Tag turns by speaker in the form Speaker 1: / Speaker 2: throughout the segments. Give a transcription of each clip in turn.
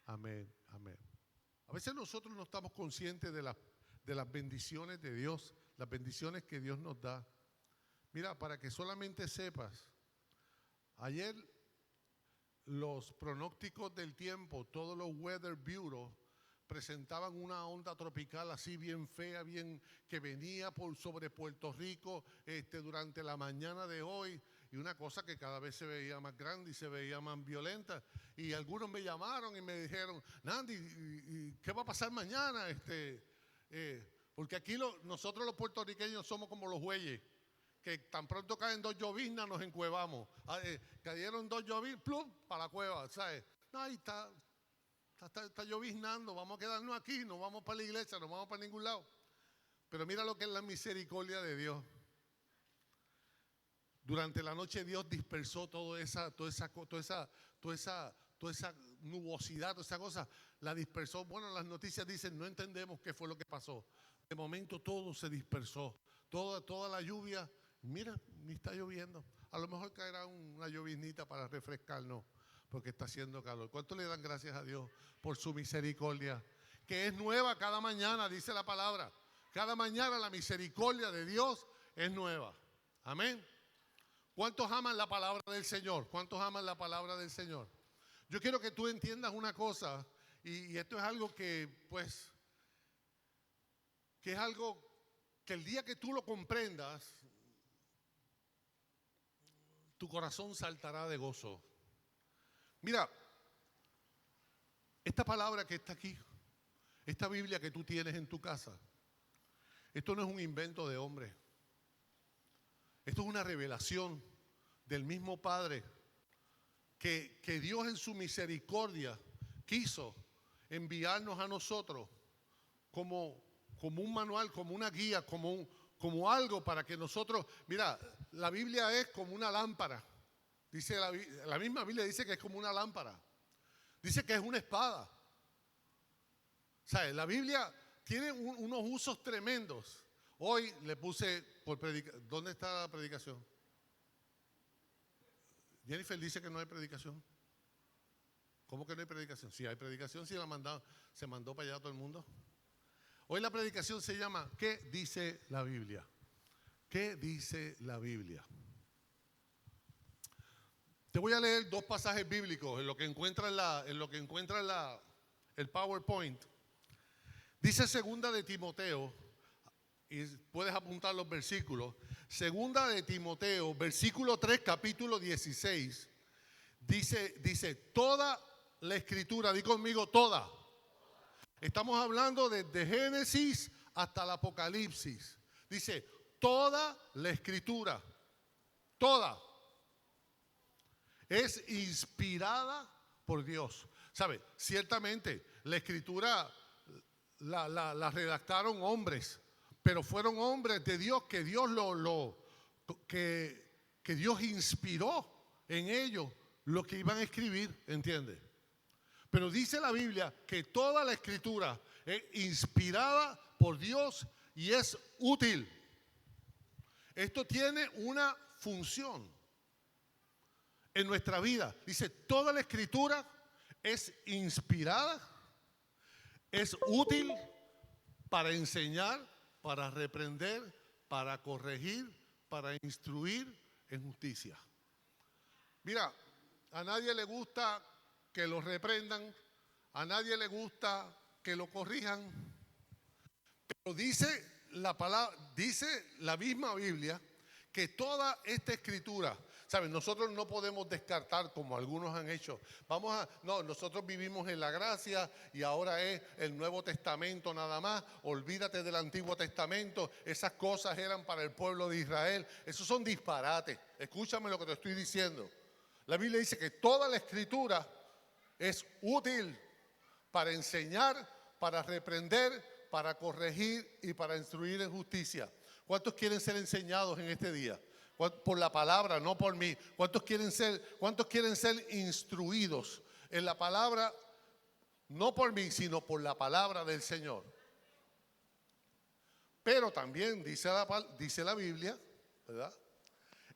Speaker 1: Amén, amén. A veces nosotros no estamos conscientes de las bendiciones de Dios, las bendiciones que Dios nos da. Mira, para que solamente sepas, ayer los pronósticos del tiempo, todos los Weather Bureau presentaban una onda tropical así bien fea, bien que venía sobre Puerto Rico durante la mañana de hoy, y una cosa que cada vez se veía más grande y se veía más violenta. Y algunos me llamaron y me dijeron, Nandy, ¿y qué va a pasar mañana? Porque aquí nosotros los puertorriqueños somos como los bueyes, que tan pronto caen dos lloviznas nos encuevamos. Cayeron dos lloviznas, plum, para la cueva, ¿sabes? Ahí está lloviznando, vamos a quedarnos aquí, no vamos para la iglesia, no vamos para ningún lado. Pero mira lo que es la misericordia de Dios. Durante la noche Dios dispersó toda esa nubosidad, toda esa cosa, la dispersó. Bueno, las noticias dicen, no entendemos qué fue lo que pasó. De momento todo se dispersó, toda la lluvia, mira, ni está lloviendo. A lo mejor caerá una lloviznita para refrescarnos, porque está haciendo calor. ¿Cuánto le dan gracias a Dios por su misericordia? Que es nueva cada mañana, dice la palabra. Cada mañana la misericordia de Dios es nueva. Amén. ¿Cuántos aman la palabra del Señor? ¿Cuántos aman la palabra del Señor? Yo quiero que tú entiendas una cosa, y esto es algo que es algo que el día que tú lo comprendas, tu corazón saltará de gozo. Mira, esta palabra que está aquí, esta Biblia que tú tienes en tu casa, esto no es un invento de hombre. Esto es una revelación del mismo Padre que Dios en su misericordia quiso enviarnos a nosotros como un manual, como una guía, como algo para que nosotros, mira, la Biblia es como una lámpara. Dice la misma Biblia dice que es como una lámpara. Dice que es una espada. ¿Sabes? La Biblia tiene unos usos tremendos. Hoy le puse por predicación. ¿Dónde está la predicación? Jennifer dice que no hay predicación. ¿Cómo que no hay predicación? Si hay predicación, si se mandó para allá todo el mundo. Hoy la predicación se llama ¿qué dice la Biblia? ¿Qué dice la Biblia? Te voy a leer dos pasajes bíblicos en lo que encuentras el PowerPoint. Dice segunda de Timoteo, y puedes apuntar los versículos. Segunda de Timoteo, versículo 3, capítulo 16. Dice toda la escritura, di conmigo toda. Estamos hablando desde Génesis hasta el Apocalipsis. Dice toda la escritura, toda, es inspirada por Dios. ¿Sabe? Ciertamente la escritura la redactaron hombres, pero fueron hombres de Dios que Dios que Dios inspiró en ellos lo que iban a escribir, ¿entiendes? Pero dice la Biblia que toda la escritura es inspirada por Dios y es útil. Esto tiene una función en nuestra vida. Dice, toda la escritura es inspirada, es útil para enseñar, para reprender, para corregir, para instruir en justicia. Mira, a nadie le gusta que lo reprendan, a nadie le gusta que lo corrijan, pero dice la palabra, dice la misma Biblia que toda esta escritura, ¿saben? Nosotros no podemos descartar como algunos han hecho. Nosotros vivimos en la gracia y ahora es el Nuevo Testamento nada más. Olvídate del Antiguo Testamento. Esas cosas eran para el pueblo de Israel. Esos son disparates. Escúchame lo que te estoy diciendo. La Biblia dice que toda la escritura es útil para enseñar, para reprender, para corregir y para instruir en justicia. ¿Cuántos quieren ser enseñados en este día? Por la palabra, no por mí. ¿Cuántos quieren ser instruidos en la palabra? No por mí, sino por la palabra del Señor. Pero también dice la Biblia, ¿verdad?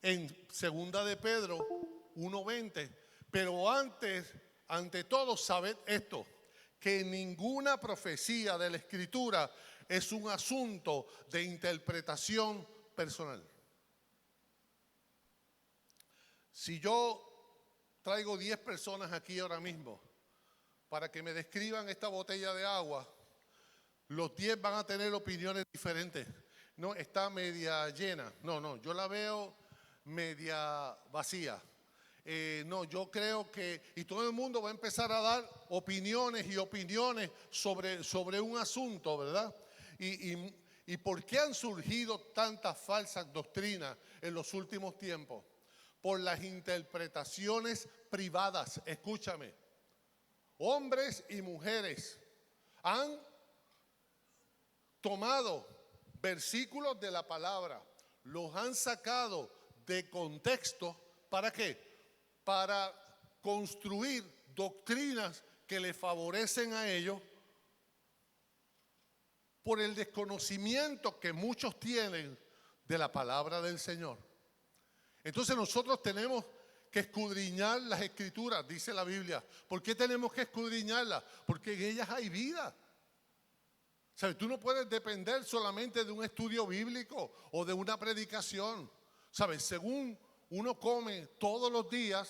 Speaker 1: En segunda de Pedro 1:20, pero ante todo sabed esto, que ninguna profecía de la Escritura es un asunto de interpretación personal. Si yo traigo 10 personas aquí ahora mismo para que me describan esta botella de agua, los 10 van a tener opiniones diferentes. No, está media llena. No, yo la veo media vacía. No, yo creo que, y todo el mundo va a empezar a dar opiniones y opiniones sobre un asunto, ¿verdad? ¿Y por qué han surgido tantas falsas doctrinas en los últimos tiempos? Por las interpretaciones privadas. Escúchame, hombres y mujeres han tomado versículos de la palabra, los han sacado de contexto. ¿Para qué? Para construir doctrinas que le favorecen a ellos por el desconocimiento que muchos tienen de la palabra del Señor. Entonces nosotros tenemos que escudriñar las Escrituras, dice la Biblia. ¿Por qué tenemos que escudriñarlas? Porque en ellas hay vida. ¿Sabes? Tú no puedes depender solamente de un estudio bíblico o de una predicación. ¿Sabes? Según uno come todos los días,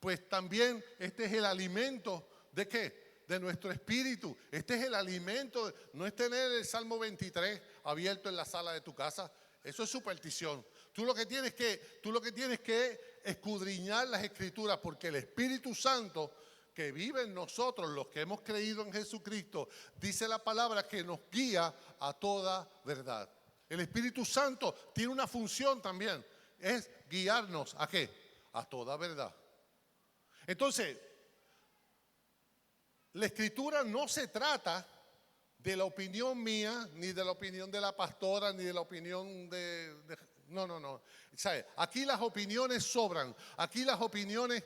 Speaker 1: pues también este es el alimento ¿de qué? De nuestro espíritu. Este es el alimento. No es tener el Salmo 23 abierto en la sala de tu casa. Eso es superstición. Tú lo que tienes que escudriñar las Escrituras, porque el Espíritu Santo que vive en nosotros, los que hemos creído en Jesucristo, dice la palabra que nos guía a toda verdad. El Espíritu Santo tiene una función también, es guiarnos ¿a qué? A toda verdad. Entonces, la Escritura no se trata de la opinión mía, ni de la opinión de la pastora, ni de la opinión no. ¿Sabe? Aquí las opiniones sobran. Aquí las opiniones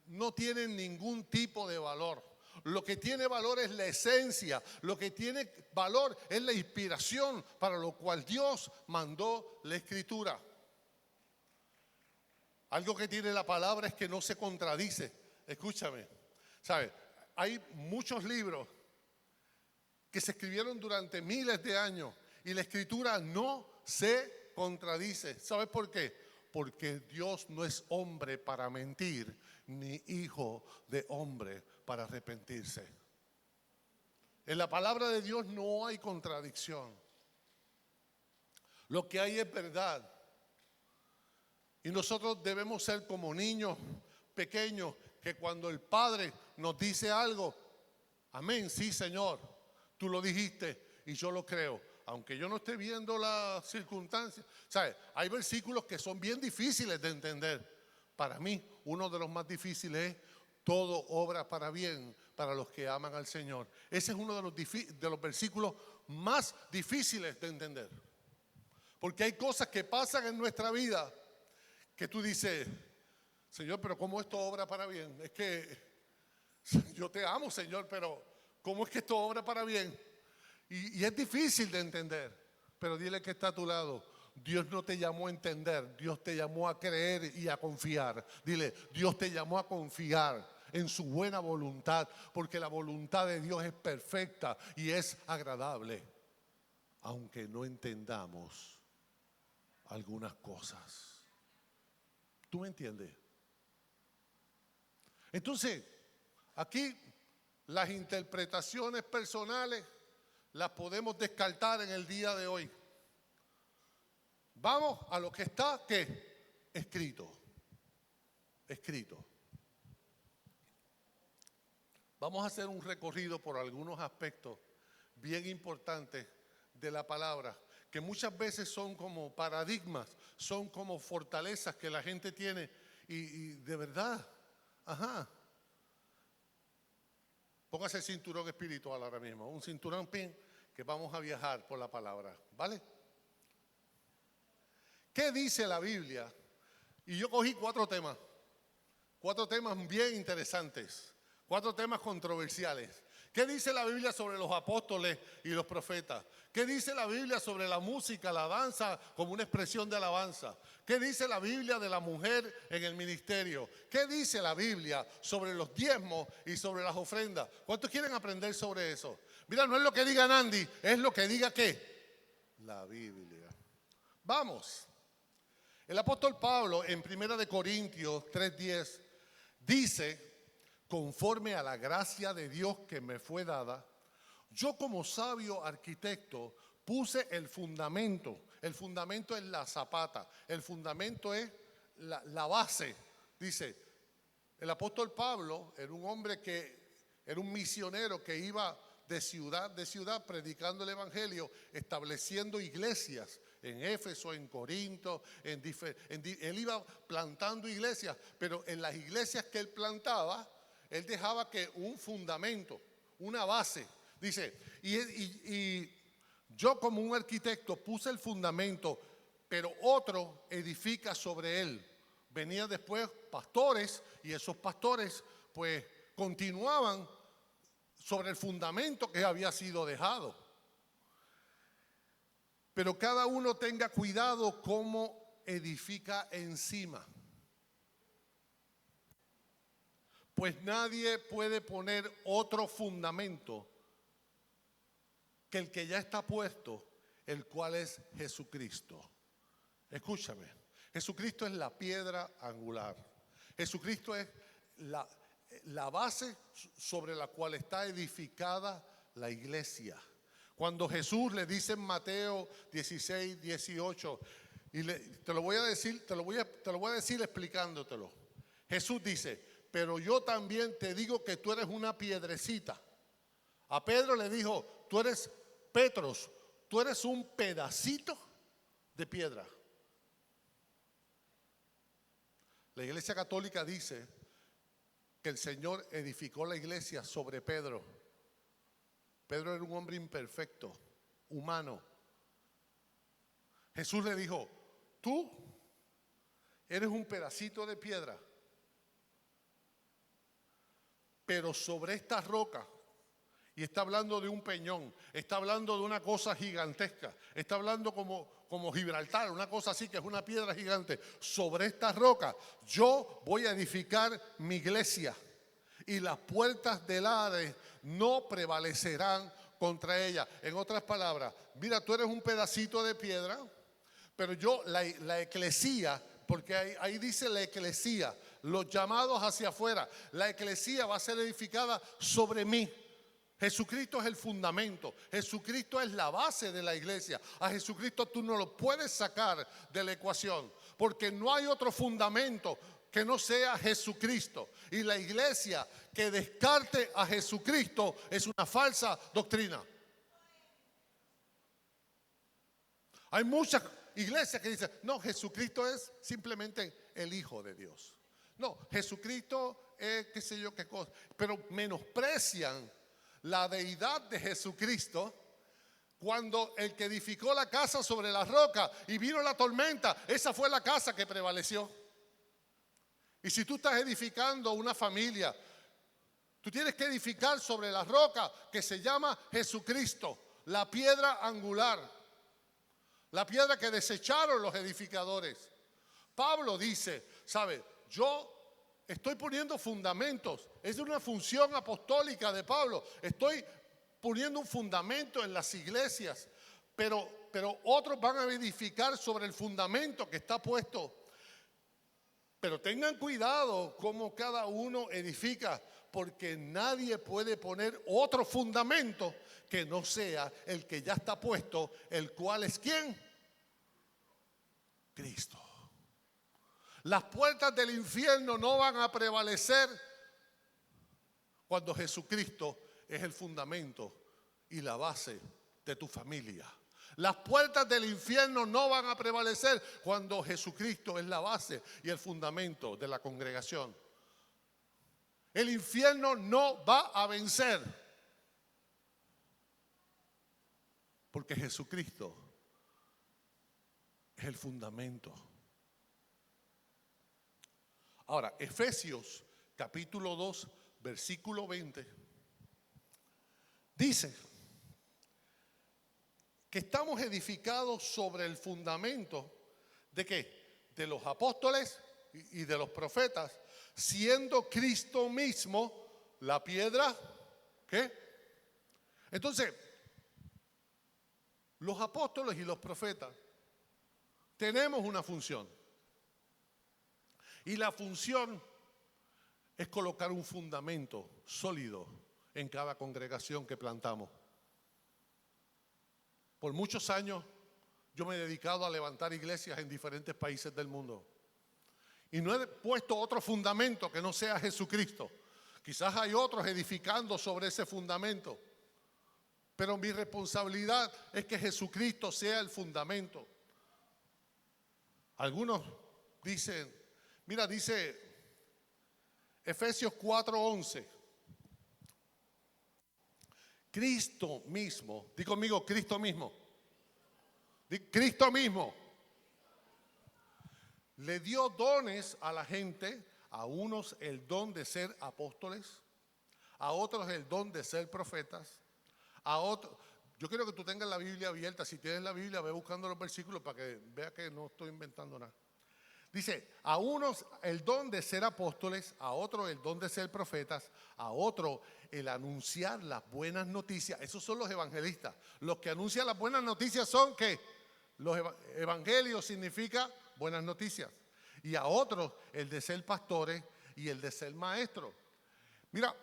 Speaker 1: no tienen ningún tipo de valor. Lo que tiene valor es la esencia. Lo que tiene valor es la inspiración para lo cual Dios mandó la Escritura. Algo que tiene la palabra es que no se contradice. Escúchame. ¿Sabe? Hay muchos libros que se escribieron durante miles de años y la Escritura no se contradice. ¿Sabes por qué? Porque Dios no es hombre para mentir, ni hijo de hombre para arrepentirse. En la palabra de Dios no hay contradicción. Lo que hay es verdad. Y nosotros debemos ser como niños pequeños que cuando el Padre nos dice algo, amén, sí, Señor, tú lo dijiste y yo lo creo. Aunque yo no esté viendo las circunstancias. ¿Sabes? Hay versículos que son bien difíciles de entender. Para mí, uno de los más difíciles es: todo obra para bien para los que aman al Señor. Ese es uno de los versículos más difíciles de entender. Porque hay cosas que pasan en nuestra vida que tú dices: Señor, pero ¿cómo esto obra para bien? Es que yo te amo, Señor, pero ¿cómo es que esto obra para bien? Y es difícil de entender, pero dile que está a tu lado: Dios no te llamó a entender, Dios te llamó a creer y a confiar. Dile: Dios te llamó a confiar en su buena voluntad, porque la voluntad de Dios es perfecta y es agradable, aunque no entendamos algunas cosas. ¿Tú me entiendes? Entonces, aquí las interpretaciones personales las podemos descartar en el día de hoy. Vamos a lo que está, ¿qué? Escrito. Vamos a hacer un recorrido por algunos aspectos bien importantes de la palabra, que muchas veces son como paradigmas, son como fortalezas que la gente tiene y de verdad, póngase el cinturón espiritual ahora mismo, un cinturón pin, que vamos a viajar por la palabra, ¿vale? ¿Qué dice la Biblia? Y yo cogí 4 temas bien interesantes, 4 temas controversiales. ¿Qué dice la Biblia sobre los apóstoles y los profetas? ¿Qué dice la Biblia sobre la música, la danza como una expresión de alabanza? ¿Qué dice la Biblia de la mujer en el ministerio? ¿Qué dice la Biblia sobre los diezmos y sobre las ofrendas? ¿Cuántos quieren aprender sobre eso? Mira, no es lo que diga Nandi, es lo que diga ¿qué? La Biblia. Vamos. El apóstol Pablo en 1 Corintios 3:10 dice: conforme a la gracia de Dios que me fue dada, yo como sabio arquitecto puse el fundamento. El fundamento es la zapata, el fundamento es la base. Dice, el apóstol Pablo era un hombre que era un misionero que iba de ciudad predicando el evangelio, estableciendo iglesias en Éfeso, en Corinto, él iba plantando iglesias, pero en las iglesias que él plantaba, él dejaba que un fundamento, una base, dice, y yo como un arquitecto puse el fundamento, pero otro edifica sobre él. Venían después pastores y esos pastores pues continuaban sobre el fundamento que había sido dejado. Pero cada uno tenga cuidado cómo edifica encima. Pues nadie puede poner otro fundamento que el que ya está puesto, el cual es Jesucristo. Escúchame, Jesucristo es la piedra angular. Jesucristo es la base sobre la cual está edificada la iglesia. Cuando Jesús le dice en Mateo 16:18, y te lo voy a decir explicándotelo. Jesús dice: pero yo también te digo que tú eres una piedrecita. A Pedro le dijo: tú eres Petros, tú eres un pedacito de piedra. La Iglesia Católica dice que el Señor edificó la iglesia sobre Pedro. Pedro era un hombre imperfecto, humano. Jesús le dijo: tú eres un pedacito de piedra, pero sobre esta roca, y está hablando de un peñón, está hablando de una cosa gigantesca, está hablando como Gibraltar, una cosa así que es una piedra gigante. Sobre esta roca yo voy a edificar mi iglesia y las puertas del Hades no prevalecerán contra ella. En otras palabras, mira, tú eres un pedacito de piedra, pero yo, la eclesía, porque ahí dice la eclesía, los llamados hacia afuera, la eclesía va a ser edificada sobre mí. Jesucristo es el fundamento, Jesucristo es la base de la iglesia. A Jesucristo tú no lo puedes sacar de la ecuación, porque no hay otro fundamento que no sea Jesucristo. Y la iglesia que descarte a Jesucristo es una falsa doctrina. Hay muchas iglesias que dicen: no, Jesucristo es simplemente el Hijo de Dios. No, Jesucristo es qué sé yo qué cosa, pero menosprecian la deidad de Jesucristo. Cuando el que edificó la casa sobre la roca y vino la tormenta, esa fue la casa que prevaleció. Y si tú estás edificando una familia, tú tienes que edificar sobre la roca que se llama Jesucristo, la piedra angular, la piedra que desecharon los edificadores. Pablo dice, ¿sabe? Yo estoy poniendo fundamentos, es una función apostólica de Pablo. Estoy poniendo un fundamento en las iglesias, pero otros van a edificar sobre el fundamento que está puesto. Pero tengan cuidado cómo cada uno edifica, porque nadie puede poner otro fundamento que no sea el que ya está puesto, el cual es ¿quién? Cristo. Las puertas del infierno no van a prevalecer cuando Jesucristo es el fundamento y la base de tu familia. Las puertas del infierno no van a prevalecer cuando Jesucristo es la base y el fundamento de la congregación. El infierno no va a vencer, porque Jesucristo es el fundamento. Ahora, Efesios capítulo 2, versículo 20, dice que estamos edificados sobre el fundamento ¿de qué? De los apóstoles y de los profetas, siendo Cristo mismo la piedra, ¿qué? Entonces, los apóstoles y los profetas tenemos una función. Y la función es colocar un fundamento sólido en cada congregación que plantamos. Por muchos años yo me he dedicado a levantar iglesias en diferentes países del mundo. Y no he puesto otro fundamento que no sea Jesucristo. Quizás hay otros edificando sobre ese fundamento. Pero mi responsabilidad es que Jesucristo sea el fundamento. Algunos dicen, mira, dice Efesios 4:11. Cristo mismo, di conmigo, Cristo mismo. Cristo mismo le dio dones a la gente, a unos el don de ser apóstoles, a otros el don de ser profetas, a otros. Yo quiero que tú tengas la Biblia abierta. Si tienes la Biblia, ve buscando los versículos para que vea que no estoy inventando nada. Dice, a unos el don de ser apóstoles, a otros el don de ser profetas, a otros el anunciar las buenas noticias. Esos son los evangelistas. Los que anuncian las buenas noticias son que los evangelios significa buenas noticias. Y a otros el de ser pastores y el de ser maestros. Mira,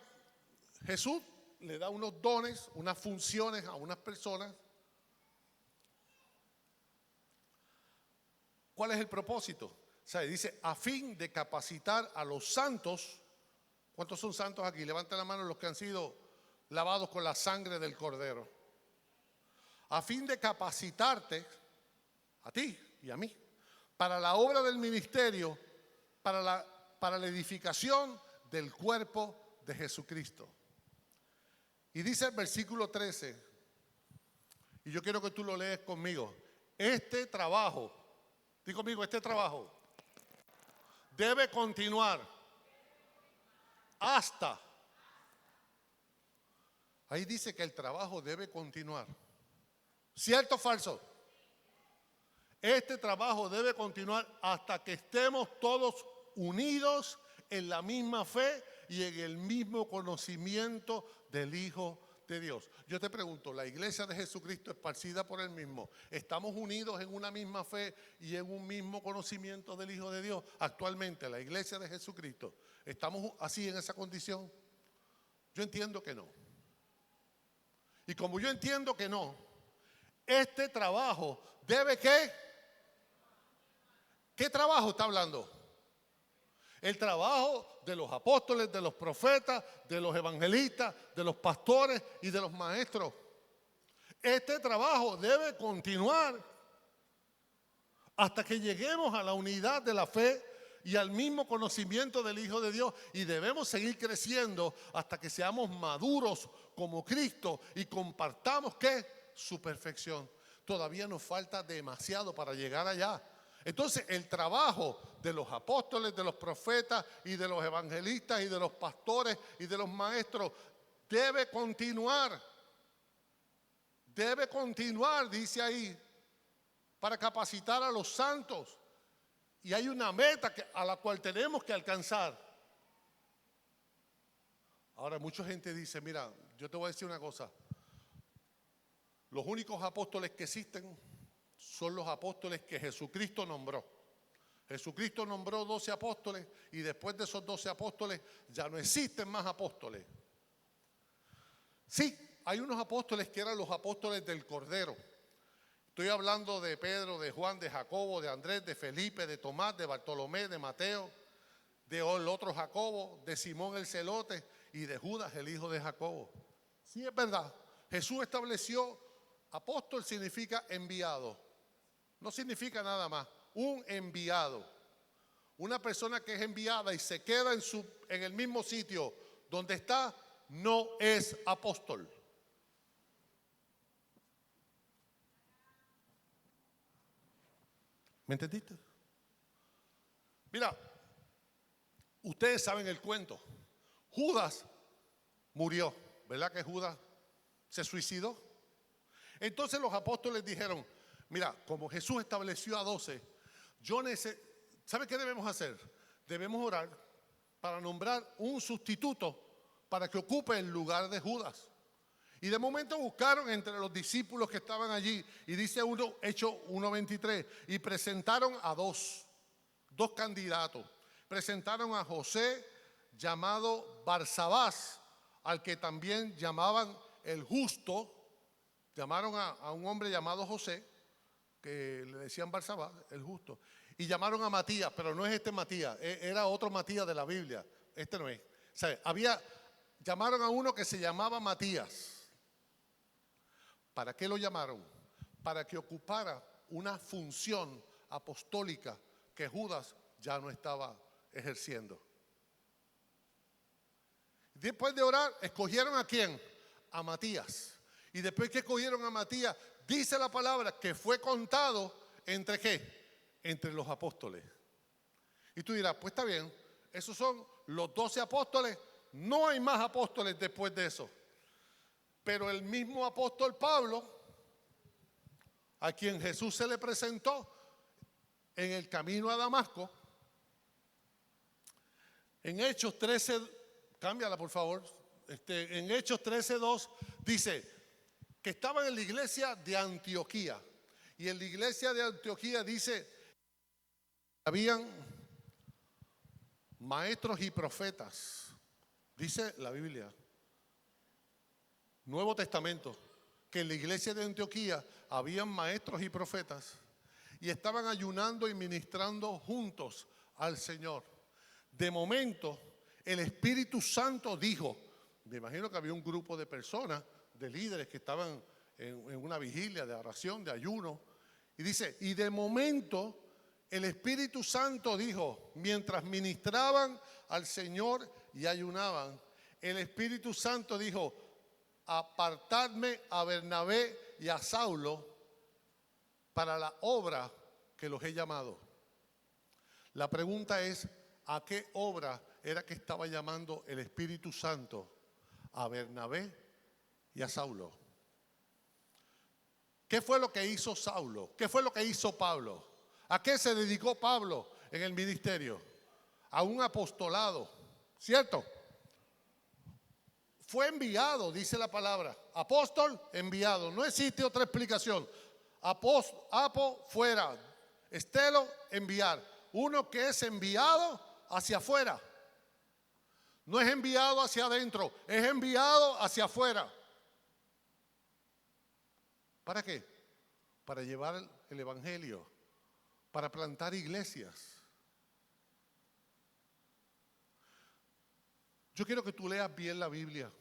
Speaker 1: Jesús le da unos dones, unas funciones a unas personas. ¿Cuál es el propósito? O sea, dice, a fin de capacitar a los santos. ¿Cuántos son santos aquí? Levanten la mano los que han sido lavados con la sangre del Cordero. A fin de capacitarte, a ti y a mí, para la obra del ministerio, para la edificación del cuerpo de Jesucristo. Y dice el versículo 13, y yo quiero que tú lo lees conmigo. Este trabajo, di conmigo, este trabajo debe continuar hasta. Ahí dice que el trabajo debe continuar. ¿Cierto o falso? Este trabajo debe continuar hasta que estemos todos unidos en la misma fe y en el mismo conocimiento del Hijo de Dios. Yo te pregunto, la iglesia de Jesucristo esparcida por Él mismo, ¿estamos unidos en una misma fe y en un mismo conocimiento del Hijo de Dios? Actualmente, la iglesia de Jesucristo, ¿estamos así en esa condición? Yo entiendo que no. Y como yo entiendo que no, este trabajo debe ¿qué? ¿Qué trabajo está hablando? El trabajo de los apóstoles, de los profetas, de los evangelistas, de los pastores y de los maestros. Este trabajo debe continuar hasta que lleguemos a la unidad de la fe y al mismo conocimiento del Hijo de Dios. Y debemos seguir creciendo hasta que seamos maduros como Cristo y compartamos ¿qué? Su perfección. Todavía nos falta demasiado para llegar allá. Entonces el trabajo de los apóstoles, de los profetas y de los evangelistas y de los pastores y de los maestros debe continuar. Debe continuar, dice ahí, para capacitar a los santos. Y hay una meta a la cual tenemos que alcanzar. Ahora mucha gente dice, mira, yo te voy a decir una cosa. Los únicos apóstoles que existen son los apóstoles que Jesucristo nombró. Jesucristo nombró 12 apóstoles y después de esos 12 apóstoles ya no existen más apóstoles. Sí, hay unos apóstoles que eran los apóstoles del Cordero. Estoy hablando de Pedro, de Juan, de Jacobo, de Andrés, de Felipe, de Tomás, de Bartolomé, de Mateo, de el otro Jacobo, de Simón el Celote y de Judas, el hijo de Jacobo. Sí, es verdad. Jesús estableció, apóstol significa enviado. No significa nada más, un enviado. Una persona que es enviada y se queda en el mismo sitio donde está, no es apóstol. ¿Me entendiste? Mira, ustedes saben el cuento. Judas murió, ¿verdad que Judas Se suicidó. Entonces los apóstoles dijeron, mira, como Jesús estableció a 12, ¿sabe qué debemos hacer? Debemos orar para nombrar un sustituto para que ocupe el lugar de Judas. Y de momento buscaron entre los discípulos que estaban allí, y dice Hechos 1:23, y presentaron a dos candidatos. Presentaron a José, llamado Barsabás, al que también llamaban el justo. Llamaron a un hombre llamado José, que le decían Barsabás, el justo. Y llamaron a Matías, pero no es este Matías, era otro Matías de la Biblia. Este no es. O sea, llamaron a uno que se llamaba Matías. ¿Para qué lo llamaron? Para que ocupara una función apostólica que Judas ya no estaba ejerciendo. Después de orar, ¿escogieron a quién? A Matías. Y después que escogieron a Matías, dice la palabra que fue contado entre ¿qué? Entre los apóstoles. Y tú dirás, pues está bien, esos son los 12 apóstoles, no hay más apóstoles después de eso. Pero el mismo apóstol Pablo, a quien Jesús se le presentó en el camino a Damasco, en Hechos 13, cámbiala por favor, en Hechos 13:2 dice que estaban en la iglesia de Antioquía. Y en la iglesia de Antioquía dice, habían maestros y profetas, dice la Biblia, Nuevo Testamento, que en la iglesia de Antioquía habían maestros y profetas y estaban ayunando y ministrando juntos al Señor. De momento, el Espíritu Santo dijo, me imagino que había un grupo de personas, de líderes que estaban en una vigilia de oración, de ayuno, y dice, y de momento el Espíritu Santo dijo, mientras ministraban al Señor y ayunaban, el Espíritu Santo dijo, apartadme a Bernabé y a Saulo para la obra que los he llamado. La pregunta es, ¿a qué obra era que estaba llamando el Espíritu Santo a Bernabé y a Saulo? ¿Qué fue lo que hizo Saulo? ¿Qué fue lo que hizo Pablo? ¿A qué se dedicó Pablo en el ministerio? A un apostolado, ¿cierto? Fue enviado, dice la palabra. Apóstol, enviado. No existe otra explicación. Apo, fuera. Estelo, enviar. Uno que es enviado hacia afuera. No es enviado hacia adentro, es enviado hacia afuera. ¿Para qué? Para llevar el evangelio, para plantar iglesias. Yo quiero que tú leas bien la Biblia.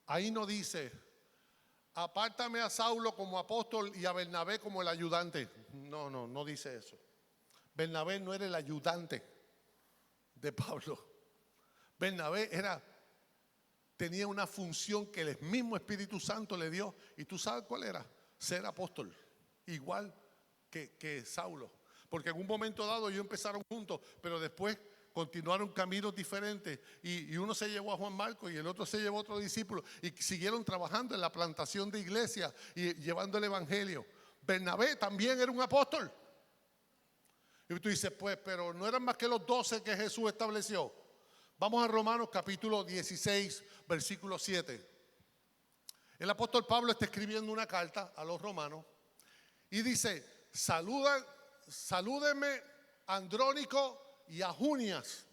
Speaker 1: Ahí no dice, apártame a Saulo como apóstol y a Bernabé como el ayudante. No dice eso. Bernabé no era el ayudante de Pablo. Bernabé tenía una función que el mismo Espíritu Santo le dio. ¿Y tú sabes cuál era? Ser apóstol, igual que Saulo. Porque en un momento dado ellos empezaron juntos, pero después continuaron caminos diferentes y uno se llevó a Juan Marcos y el otro se llevó a otro discípulo y siguieron trabajando en la plantación de iglesias y llevando el evangelio. Bernabé también era un apóstol. Y tú dices, pues, pero no eran más que los 12 que Jesús estableció. Vamos a Romanos capítulo 16, versículo 7. El apóstol Pablo está escribiendo una carta a los romanos y dice, salúdenme Andrónico y a Junias.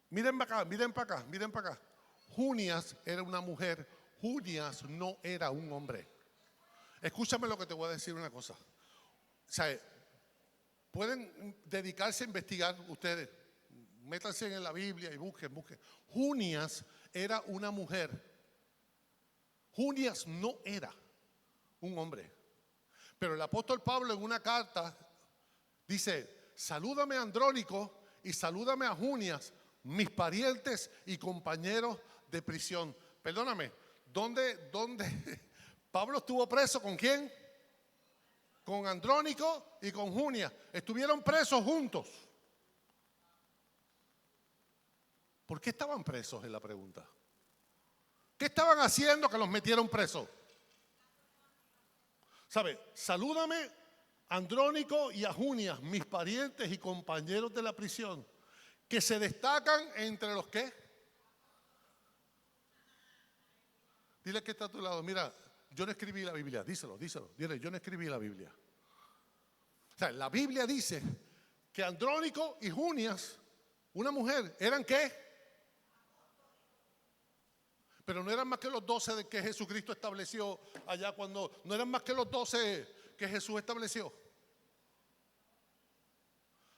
Speaker 1: Miren para acá. Junias era una mujer, Junias no era un hombre. Escúchame lo que te voy a decir una cosa. O sea, pueden dedicarse a investigar ustedes, métanse en la Biblia y busquen. Junias era una mujer. Junias no era un hombre. Pero el apóstol Pablo en una carta dice, salúdame a Andrónico y salúdame a Junias, mis parientes y compañeros de prisión. Perdóname, ¿dónde Pablo estuvo preso? ¿Con quién? Con Andrónico y con Junias. Estuvieron presos juntos. ¿Por qué estaban presos? Es la pregunta. ¿Qué ¿Qué estaban haciendo que los metieron presos? ¿Sabe? Salúdame, Andrónico y a Junias, mis parientes y compañeros de la prisión, que se destacan entre los ¿qué? Dile que está a tu lado, mira, yo no escribí la Biblia, díselo, dile, yo no escribí la Biblia. O sea, la Biblia dice que Andrónico y Junias, una mujer, ¿eran qué? Pero no eran más que los 12 de que Jesucristo estableció allá cuando, no eran más que los 12 que Jesús estableció.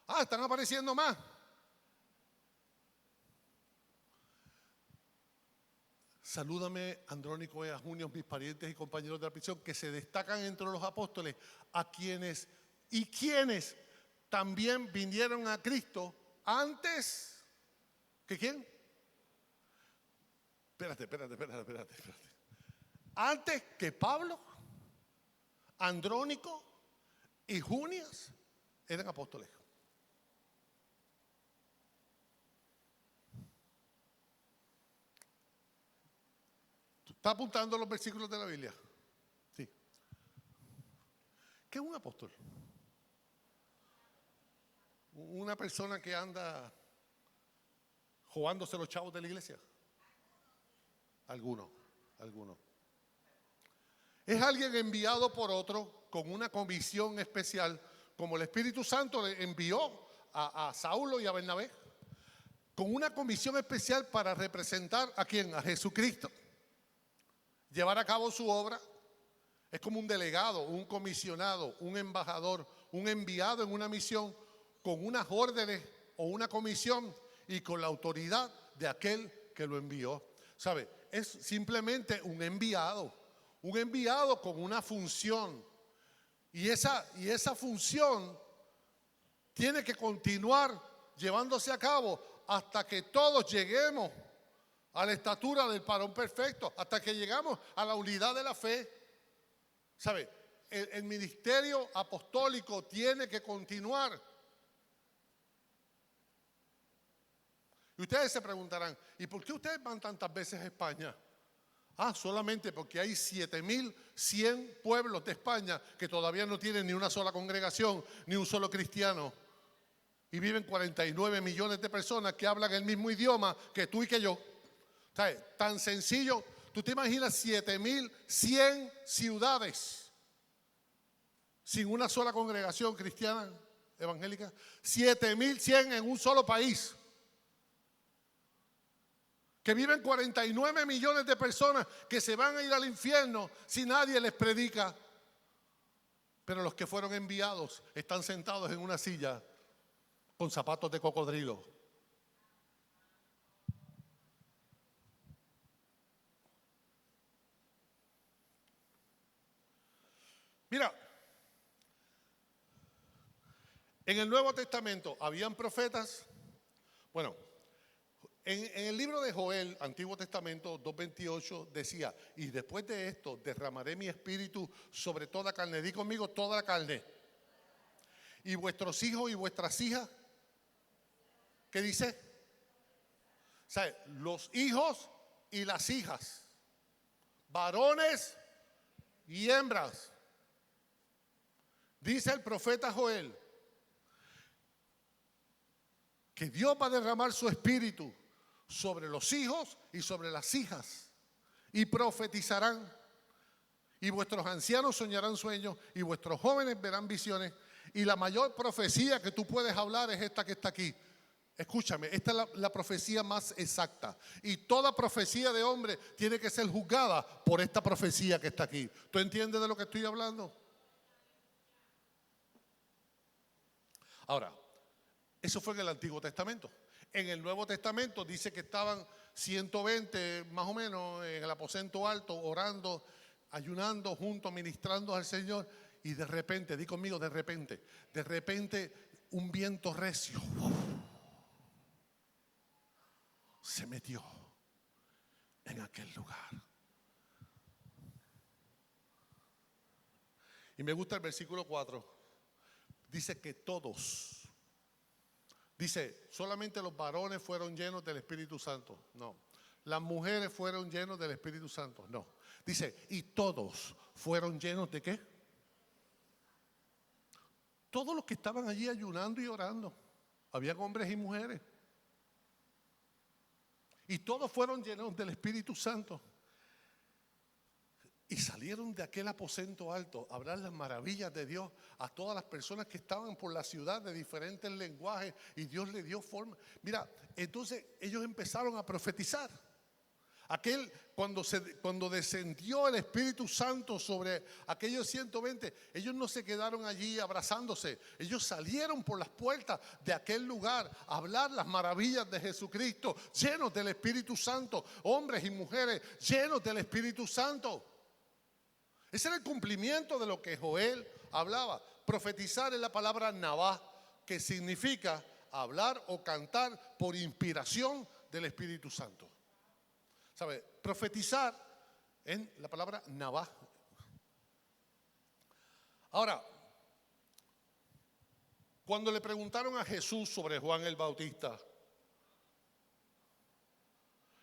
Speaker 1: Ah, están apareciendo más. Salúdame, Andrónico y a Junias, mis parientes y compañeros de la prisión, que se destacan entre los apóstoles, a quienes también vinieron a Cristo antes que ¿quién? Espérate. Antes que Pablo, Andrónico y Junias eran apóstoles. ¿Está apuntando los versículos de la Biblia? Sí. ¿Qué es un apóstol? Una persona que anda jugándose los chavos de la iglesia. Algunos. Es alguien enviado por otro con una comisión especial, como el Espíritu Santo le envió a Saulo y a Bernabé, con una comisión especial para representar ¿a quién? A Jesucristo. Llevar a cabo su obra. Es como un delegado, un comisionado, un embajador, un enviado en una misión con unas órdenes o una comisión y con la autoridad de aquel que lo envió. ¿Sabe? Es simplemente un enviado con una función. Y esa función tiene que continuar llevándose a cabo hasta que todos lleguemos a la estatura del varón perfecto, hasta que llegamos a la unidad de la fe. ¿Sabe? El ministerio apostólico tiene que continuar. Y ustedes se preguntarán, ¿y por qué ustedes van tantas veces a España? Ah, solamente porque hay 7.100 pueblos de España que todavía no tienen ni una sola congregación, ni un solo cristiano. Y viven 49 millones de personas que hablan el mismo idioma que tú y que yo. ¿Sabes? Tan sencillo. ¿Tú te imaginas 7.100 ciudades sin una sola congregación cristiana evangélica? 7.100 en un solo país. Que viven 49 millones de personas que se van a ir al infierno si nadie les predica. Pero los que fueron enviados están sentados en una silla con zapatos de cocodrilo. Mira, en el Nuevo Testamento habían profetas. Bueno, en el libro de Joel, Antiguo Testamento 2:28, decía, y después de esto derramaré mi espíritu sobre toda carne. Di conmigo, toda la carne. Y vuestros hijos y vuestras hijas, ¿qué dice? O sea, los hijos y las hijas, varones y hembras. Dice el profeta Joel que Dios va a derramar su espíritu sobre los hijos y sobre las hijas, y profetizarán, y vuestros ancianos soñarán sueños, y vuestros jóvenes verán visiones, y la mayor profecía que tú puedes hablar es esta que está aquí. Escúchame, esta es la profecía más exacta, y toda profecía de hombre tiene que ser juzgada por esta profecía que está aquí. ¿Tú entiendes de lo que estoy hablando? Ahora, eso fue en el Antiguo Testamento. En el Nuevo Testamento dice que estaban 120 más o menos en el aposento alto, orando, ayunando juntos, ministrando al Señor. Y de repente, di conmigo, de repente un viento recio se metió en aquel lugar. Y me gusta el versículo 4. Dice que todos. Dice, solamente los varones fueron llenos del Espíritu Santo. No, las mujeres fueron llenos del Espíritu Santo. No. Dice, y todos fueron llenos ¿de qué? Todos los que estaban allí ayunando y orando. Habían hombres y mujeres. Y todos fueron llenos del Espíritu Santo. Y salieron de aquel aposento alto a hablar las maravillas de Dios a todas las personas que estaban por la ciudad de diferentes lenguajes, y Dios le dio forma. Mira, entonces ellos empezaron a profetizar. Cuando descendió el Espíritu Santo sobre aquellos 120, ellos no se quedaron allí abrazándose. Ellos salieron por las puertas de aquel lugar a hablar las maravillas de Jesucristo, llenos del Espíritu Santo, hombres y mujeres llenos del Espíritu Santo. Ese era el cumplimiento de lo que Joel hablaba. Profetizar es la palabra navá, que significa hablar o cantar por inspiración del Espíritu Santo. ¿Sabe? Profetizar en la palabra navá. Ahora, cuando le preguntaron a Jesús sobre Juan el Bautista,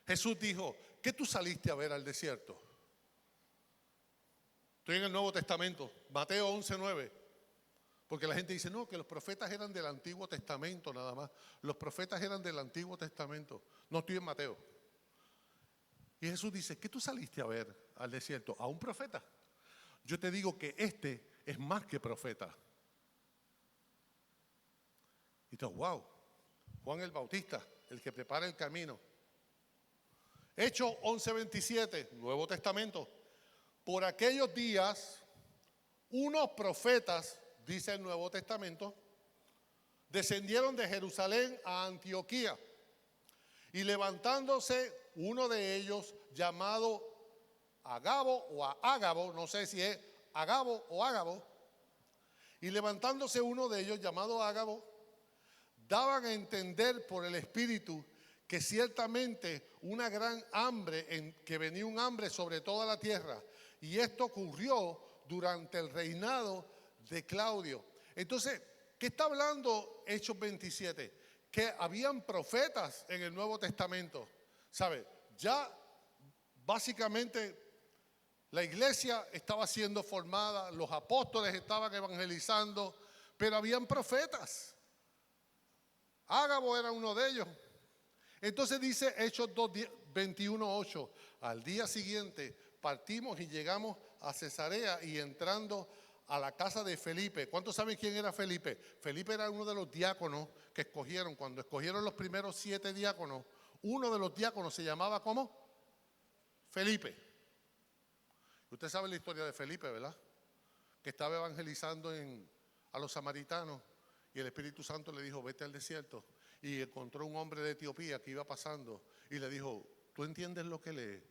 Speaker 1: Jesús dijo, ¿qué tú saliste a ver al desierto? Estoy en el Nuevo Testamento, Mateo 11:9. Porque la gente dice, no, que los profetas eran del Antiguo Testamento nada más. Los profetas eran del Antiguo Testamento. No, estoy en Mateo. Y Jesús dice, ¿qué tú saliste a ver al desierto? ¿A un profeta? Yo te digo que este es más que profeta. Y tú, wow, Juan el Bautista, el que prepara el camino. Hechos 11:27, Nuevo Testamento. Por aquellos días, unos profetas, dice el Nuevo Testamento, descendieron de Jerusalén a Antioquía, y levantándose uno de ellos llamado Agabo o Ágabo, no sé si es Agabo o Ágabo, y levantándose uno de ellos llamado Ágabo, daban a entender por el Espíritu que ciertamente una gran hambre, que venía un hambre sobre toda la tierra, y esto ocurrió durante el reinado de Claudio. Entonces, ¿qué está hablando Hechos 27? Que habían profetas en el Nuevo Testamento. ¿Sabe? Ya básicamente la iglesia estaba siendo formada, los apóstoles estaban evangelizando, pero habían profetas. Ágabo era uno de ellos. Entonces dice Hechos 21:8, al día siguiente partimos y llegamos a Cesarea, y entrando a la casa de Felipe. ¿Cuántos saben quién era Felipe? Felipe era uno de los diáconos que escogieron. Cuando escogieron los primeros 7 diáconos, uno de los diáconos se llamaba ¿cómo? Felipe. Usted sabe la historia de Felipe, ¿verdad? Que estaba evangelizando a los samaritanos, y el Espíritu Santo le dijo, vete al desierto. Y encontró un hombre de Etiopía que iba pasando y le dijo, ¿tú entiendes lo que lee?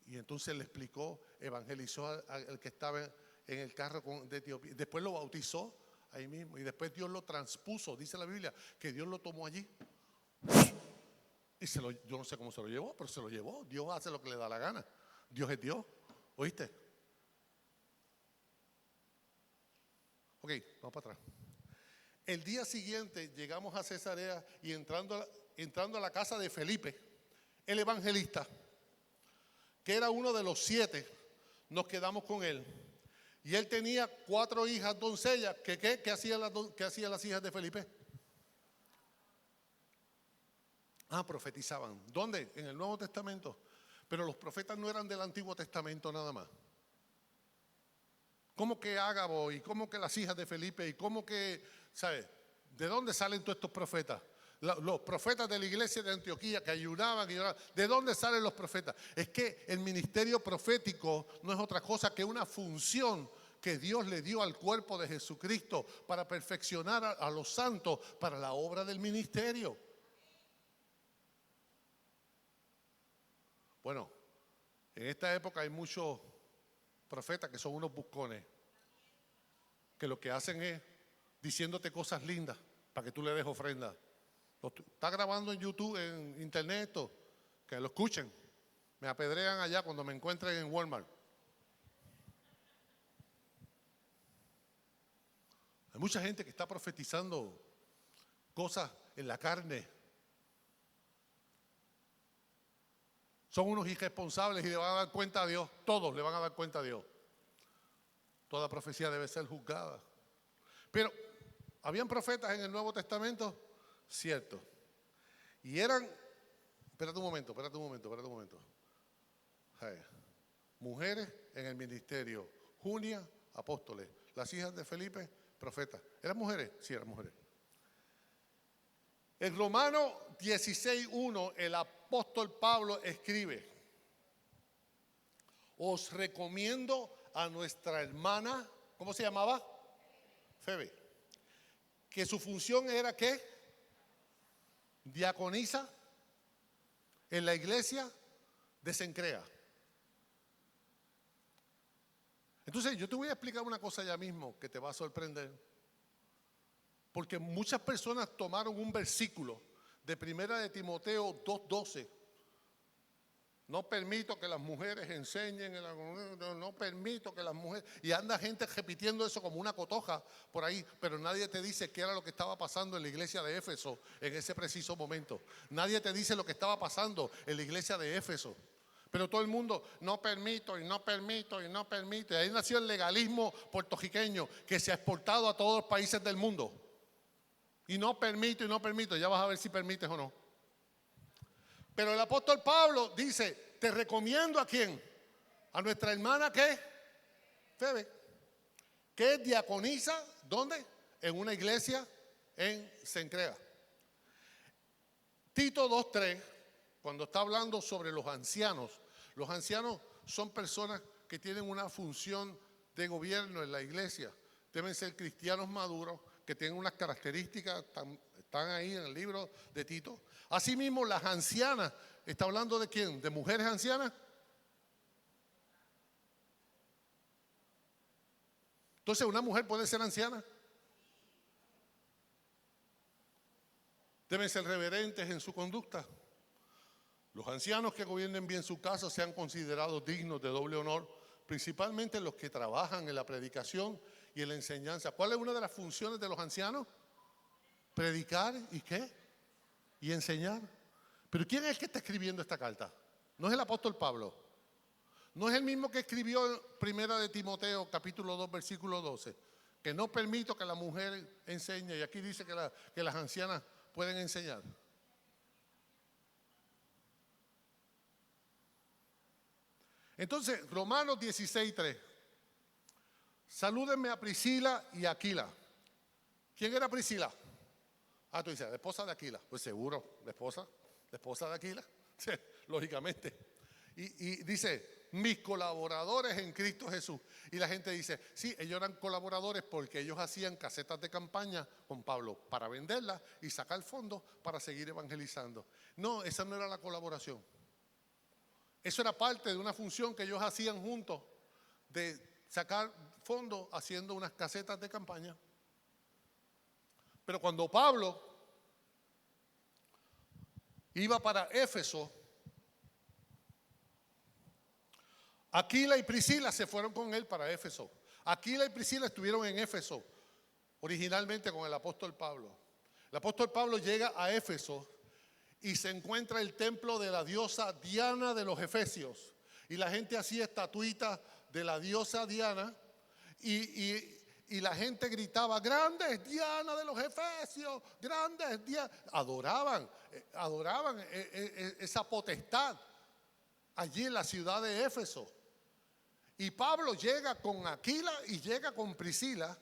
Speaker 1: Y entonces le explicó, evangelizó al que estaba en el carro de Etiopía. Después lo bautizó ahí mismo, y después Dios lo transpuso. Dice la Biblia que Dios lo tomó allí y yo no sé cómo se lo llevó, pero se lo llevó. Dios hace lo que le da la gana. Dios es Dios. ¿Oíste? Ok, vamos para atrás. El día siguiente llegamos a Cesarea, y entrando a la casa de Felipe, el evangelista, que era uno de los 7, nos quedamos con él. Y él tenía 4 hijas doncellas. ¿Qué hacían las hijas de Felipe? Profetizaban. ¿Dónde? En el Nuevo Testamento. Pero los profetas no eran del Antiguo Testamento nada más. ¿Cómo que Ágabo? ¿Y cómo que las hijas de Felipe? ¿Y cómo que, sabe? ¿De dónde salen todos estos profetas? Los profetas de la iglesia de Antioquía que ayunaban y lloraban. ¿De dónde salen los profetas? Es que el ministerio profético no es otra cosa que una función que Dios le dio al cuerpo de Jesucristo para perfeccionar a los santos para la obra del ministerio. Bueno, en esta época hay muchos profetas que son unos buscones, que lo que hacen es diciéndote cosas lindas para que tú le des ofrenda. Está grabando en YouTube, en internet esto, que lo escuchen. Me apedrean allá cuando me encuentren en Walmart. Hay mucha gente que está profetizando cosas en la carne. son unos irresponsables y le van a dar cuenta a Dios. Todos le van a dar cuenta a Dios. Toda profecía debe ser juzgada. Pero, ¿habían profetas en el Nuevo Testamento? Cierto. Y eran, espérate un momento. Mujeres en el ministerio. Junia, apóstoles. Las hijas de Felipe, profetas. ¿Eran mujeres? Sí, eran mujeres. En Romanos 16:1, el apóstol Pablo escribe: os recomiendo a nuestra hermana, ¿cómo se llamaba? Febe. Que su función era ¿qué? Diaconisa en la iglesia de Cencrea. Entonces yo te voy a explicar una cosa ya mismo que te va a sorprender. Porque muchas personas tomaron un versículo de 1 de Timoteo 2:12. No permito que las mujeres enseñen, no permito que las mujeres... Y anda gente repitiendo eso como una cotoja por ahí, pero nadie te dice qué era lo que estaba pasando en la iglesia de Éfeso en ese preciso momento. Nadie te dice lo que estaba pasando en la iglesia de Éfeso. Pero todo el mundo, no permito y no permito y no permito. Y ahí nació el legalismo puertorriqueño que se ha exportado a todos los países del mundo. Y no permito, ya vas a ver si permites o no. Pero el apóstol Pablo dice, te recomiendo ¿a quién? A nuestra hermana ¿qué? Febe, que es diaconisa, ¿dónde? En una iglesia en Cencrea. Tito 2:3, cuando está hablando sobre los ancianos son personas que tienen una función de gobierno en la iglesia. Deben ser cristianos maduros, que tienen unas características, están ahí en el libro de Tito. Asimismo, las ancianas, ¿está hablando de quién? ¿De mujeres ancianas? Entonces, ¿una mujer puede ser anciana? Deben ser reverentes en su conducta. Los ancianos que gobiernen bien su casa sean considerados dignos de doble honor, principalmente los que trabajan en la predicación y en la enseñanza. ¿Cuál es una de las funciones de los ancianos? Predicar y ¿qué? Y enseñar. Pero ¿quién es el que está escribiendo esta carta? No es el apóstol Pablo. No es el mismo que escribió en 1 de Timoteo, capítulo 2, versículo 12. Que no permito que la mujer enseñe. Y aquí dice que las ancianas pueden enseñar. Entonces, Romanos 16:3. Salúdenme a Priscila y Aquila. ¿Quién era Priscila? Tú dices, la esposa de Aquila. Pues seguro, la esposa de Aquila. Sí, lógicamente. Y dice, mis colaboradores en Cristo Jesús. Y la gente dice, sí, ellos eran colaboradores porque ellos hacían casetas de campaña con Pablo para venderlas y sacar fondos para seguir evangelizando. No, esa no era la colaboración. Eso era parte de una función que ellos hacían juntos de sacar fondos haciendo unas casetas de campaña. Pero cuando Pablo iba para Éfeso, Aquila y Priscila se fueron con él para Éfeso. Aquila y Priscila estuvieron en Éfeso originalmente con el apóstol Pablo. El apóstol Pablo llega a Éfeso y se encuentra el templo de la diosa Diana de los Efesios. Y la gente hacía estatuitas de la diosa Diana y la gente gritaba, grande es Diana de los Efesios, grande es Diana. Adoraban esa potestad allí en la ciudad de Éfeso. Y Pablo llega con Aquila y llega con Priscila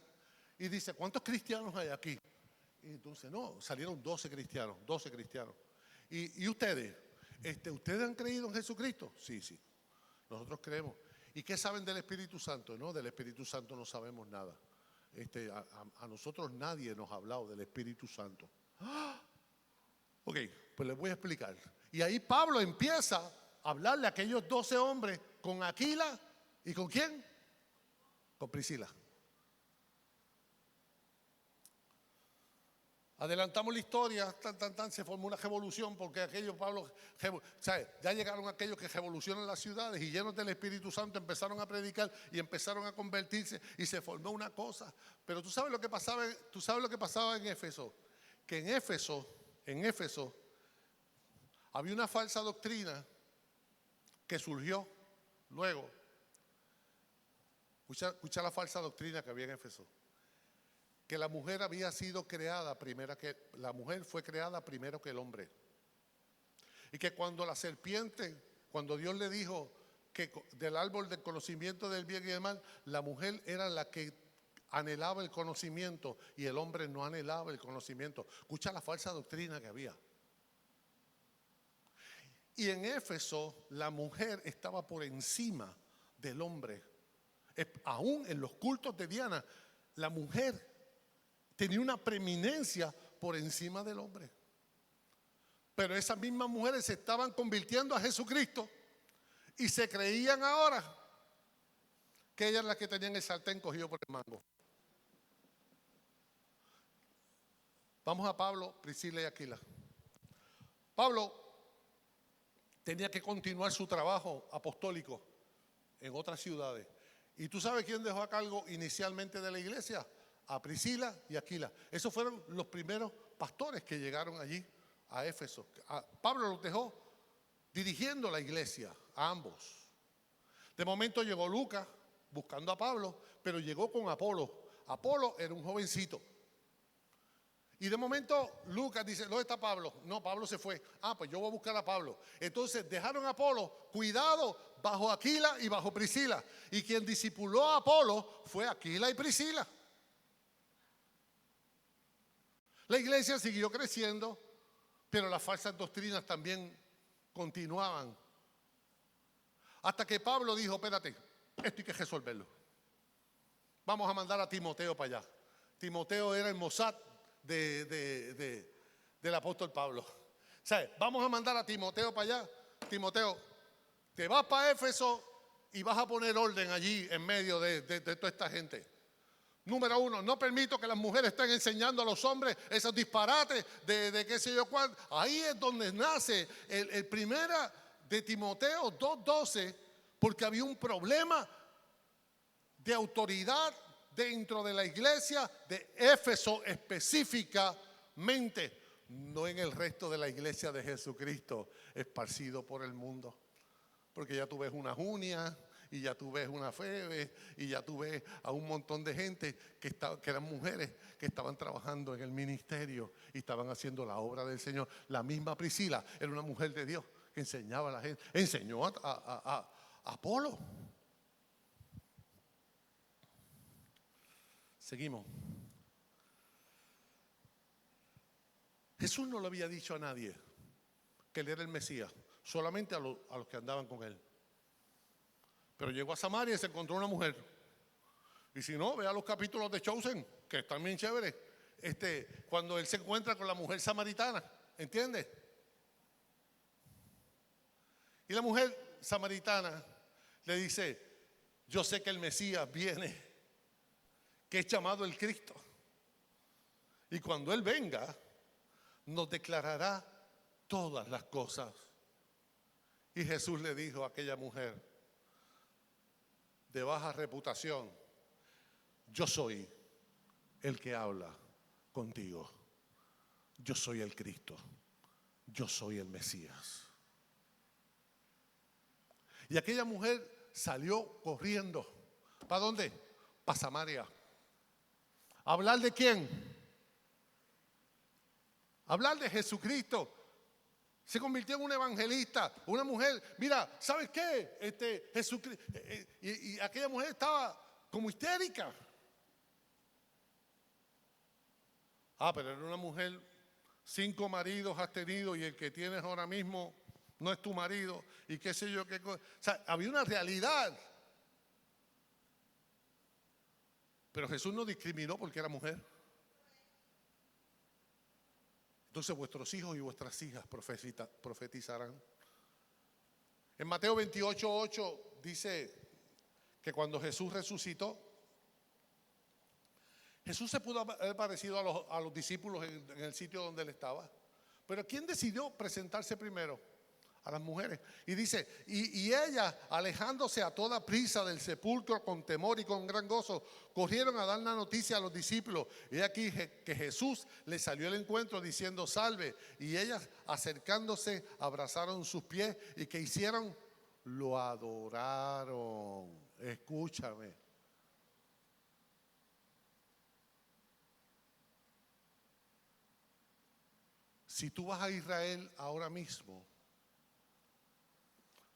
Speaker 1: y dice, ¿cuántos cristianos hay aquí? Y entonces, no, salieron 12 cristianos. ¿Y ustedes? ¿Ustedes han creído en Jesucristo? Sí, nosotros creemos. ¿Y qué saben del Espíritu Santo? No, del Espíritu Santo no sabemos nada. A nosotros nadie nos ha hablado del Espíritu Santo. ¡Ah! Ok, pues les voy a explicar. Y ahí Pablo empieza a hablarle a aquellos 12 hombres con Aquila y ¿con quién? Con Priscila. Adelantamos la historia, se formó una revolución porque aquellos Pablo, ya llegaron aquellos que revolucionan las ciudades y llenos del Espíritu Santo empezaron a predicar y empezaron a convertirse y se formó una cosa. Pero tú sabes lo que pasaba en Éfeso, que en Éfeso había una falsa doctrina que surgió luego. Escucha la falsa doctrina que había en Éfeso. Que la mujer había sido creada la mujer fue creada primero que el hombre. Y que cuando la serpiente, cuando Dios le dijo que del árbol del conocimiento del bien y del mal, la mujer era la que anhelaba el conocimiento y el hombre no anhelaba el conocimiento. Escucha la falsa doctrina que había. Y en Éfeso la mujer estaba por encima del hombre. Aún en los cultos de Diana, la mujer tenía una preeminencia por encima del hombre. Pero esas mismas mujeres se estaban convirtiendo a Jesucristo y se creían ahora que ellas eran las que tenían el sartén cogido por el mango. Vamos a Pablo, Priscila y Aquila. Pablo tenía que continuar su trabajo apostólico en otras ciudades. ¿Y tú sabes quién dejó a cargo inicialmente de la iglesia? A Priscila y Aquila. Esos fueron los primeros pastores que llegaron allí a Éfeso. Pablo los dejó dirigiendo la iglesia a ambos. De momento llegó Lucas buscando a Pablo, pero llegó con Apolo. Apolo era un jovencito. Y de momento Lucas dice, ¿dónde está Pablo? No, Pablo se fue. Pues yo voy a buscar a Pablo. Entonces dejaron a Apolo, cuidado, bajo Aquila y bajo Priscila. Y quien discipuló a Apolo fue Aquila y Priscila. La iglesia siguió creciendo, pero las falsas doctrinas también continuaban. Hasta que Pablo dijo, espérate, esto hay que resolverlo. Vamos a mandar a Timoteo para allá. Timoteo era el Mossad del apóstol Pablo. O sea, vamos a mandar a Timoteo para allá. Timoteo, te vas para Éfeso y vas a poner orden allí en medio de toda esta gente. Número 1, no permito que las mujeres estén enseñando a los hombres esos disparates de qué sé yo cuál. Ahí es donde nace el primera de Timoteo 2:12, porque había un problema de autoridad dentro de la iglesia de Éfeso específicamente, no en el resto de la iglesia de Jesucristo esparcido por el mundo. Porque ya tú ves una Junia, y ya tú ves una Febe, y ya tú ves a un montón de gente que eran mujeres que estaban trabajando en el ministerio y estaban haciendo la obra del Señor. La misma Priscila era una mujer de Dios que enseñaba a la gente, enseñó a Apolo. Seguimos. Jesús no le había dicho a nadie que él era el Mesías, solamente a los que andaban con él. Pero llegó a Samaria y se encontró una mujer. Y si no, vea los capítulos de Chosen, que están bien chéveres. Cuando él se encuentra con la mujer samaritana, ¿entiendes? Y la mujer samaritana le dice, yo sé que el Mesías viene, que es llamado el Cristo. Y cuando Él venga, nos declarará todas las cosas. Y Jesús le dijo a aquella mujer de baja reputación, yo soy el que habla contigo. Yo soy el Cristo. Yo soy el Mesías. Y aquella mujer salió corriendo. ¿Para dónde? Para Samaria. ¿Hablar de quién? Hablar de Jesucristo. Se convirtió en una evangelista, una mujer. Mira, ¿sabes qué? Jesucristo. Y aquella mujer estaba como histérica. Pero era una mujer, 5 maridos has tenido y el que tienes ahora mismo no es tu marido. Y qué sé yo qué cosa. O sea, había una realidad. Pero Jesús no discriminó porque era mujer. Entonces vuestros hijos y vuestras hijas profetizarán. En Mateo 28:8 dice que cuando Jesús resucitó, Jesús se pudo haber parecido a los discípulos en el sitio donde él estaba. Pero ¿quién decidió presentarse primero? A las mujeres. Y dice, y ellas, alejándose a toda prisa del sepulcro con temor y con gran gozo, corrieron a dar la noticia a los discípulos. Y aquí que Jesús les salió al encuentro diciendo, salve. Y ellas, acercándose, abrazaron sus pies. ¿Y que hicieron? lo adoraron. Escúchame. Si tú vas a Israel ahora mismo,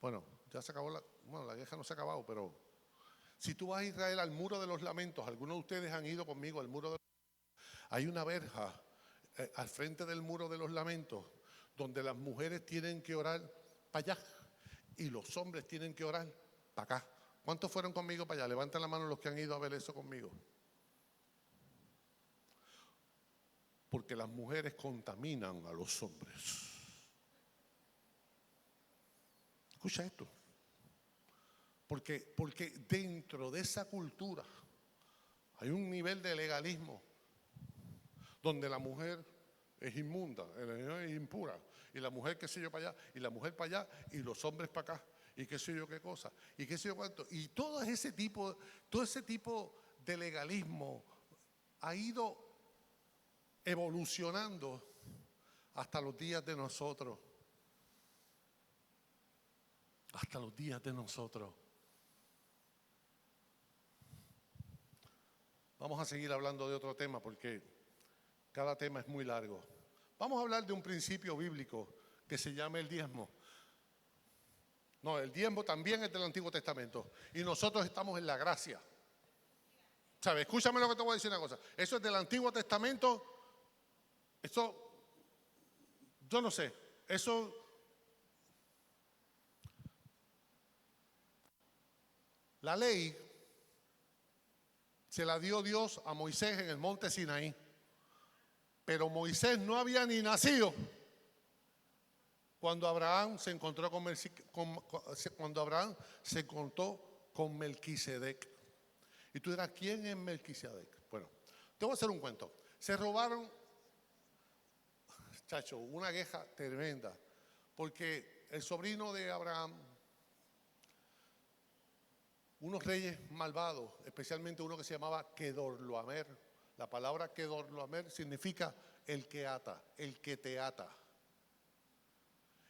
Speaker 1: bueno, ya se acabó la guerra no se ha acabado, pero si tú vas a Israel al Muro de los Lamentos, algunos de ustedes han ido conmigo al Muro de los Lamentos, hay una verja al frente del Muro de los Lamentos, donde las mujeres tienen que orar para allá y los hombres tienen que orar para acá. ¿Cuántos fueron conmigo para allá? Levanten la mano los que han ido a ver eso conmigo. Porque las mujeres contaminan a los hombres. Escucha esto. Porque dentro de esa cultura hay un nivel de legalismo donde la mujer es inmunda, es impura, y la mujer qué sé yo para allá, y la mujer para allá, y los hombres para acá, y qué sé yo qué cosa, y qué sé yo cuánto. Y todo ese tipo de legalismo ha ido evolucionando hasta los días de nosotros. Hasta los días de nosotros. Vamos a seguir hablando de otro tema porque cada tema es muy largo. Vamos a hablar de un principio bíblico que se llama el diezmo. No, el diezmo también es del Antiguo Testamento y nosotros estamos en la gracia. ¿Sabes? Escúchame lo que te voy a decir una cosa. Eso es del Antiguo Testamento. Eso, yo no sé, eso, la ley se la dio Dios a Moisés en el monte Sinaí, pero Moisés no había ni nacido cuando Abraham se encontró con Melquisedec. Y tú dirás, ¿quién es Melquisedec? Bueno, te voy a hacer un cuento. Se robaron, chacho, una queja tremenda, porque el sobrino de Abraham, unos reyes malvados, especialmente uno que se llamaba Kedorlaomer. La palabra Kedorlaomer significa el que ata, el que te ata.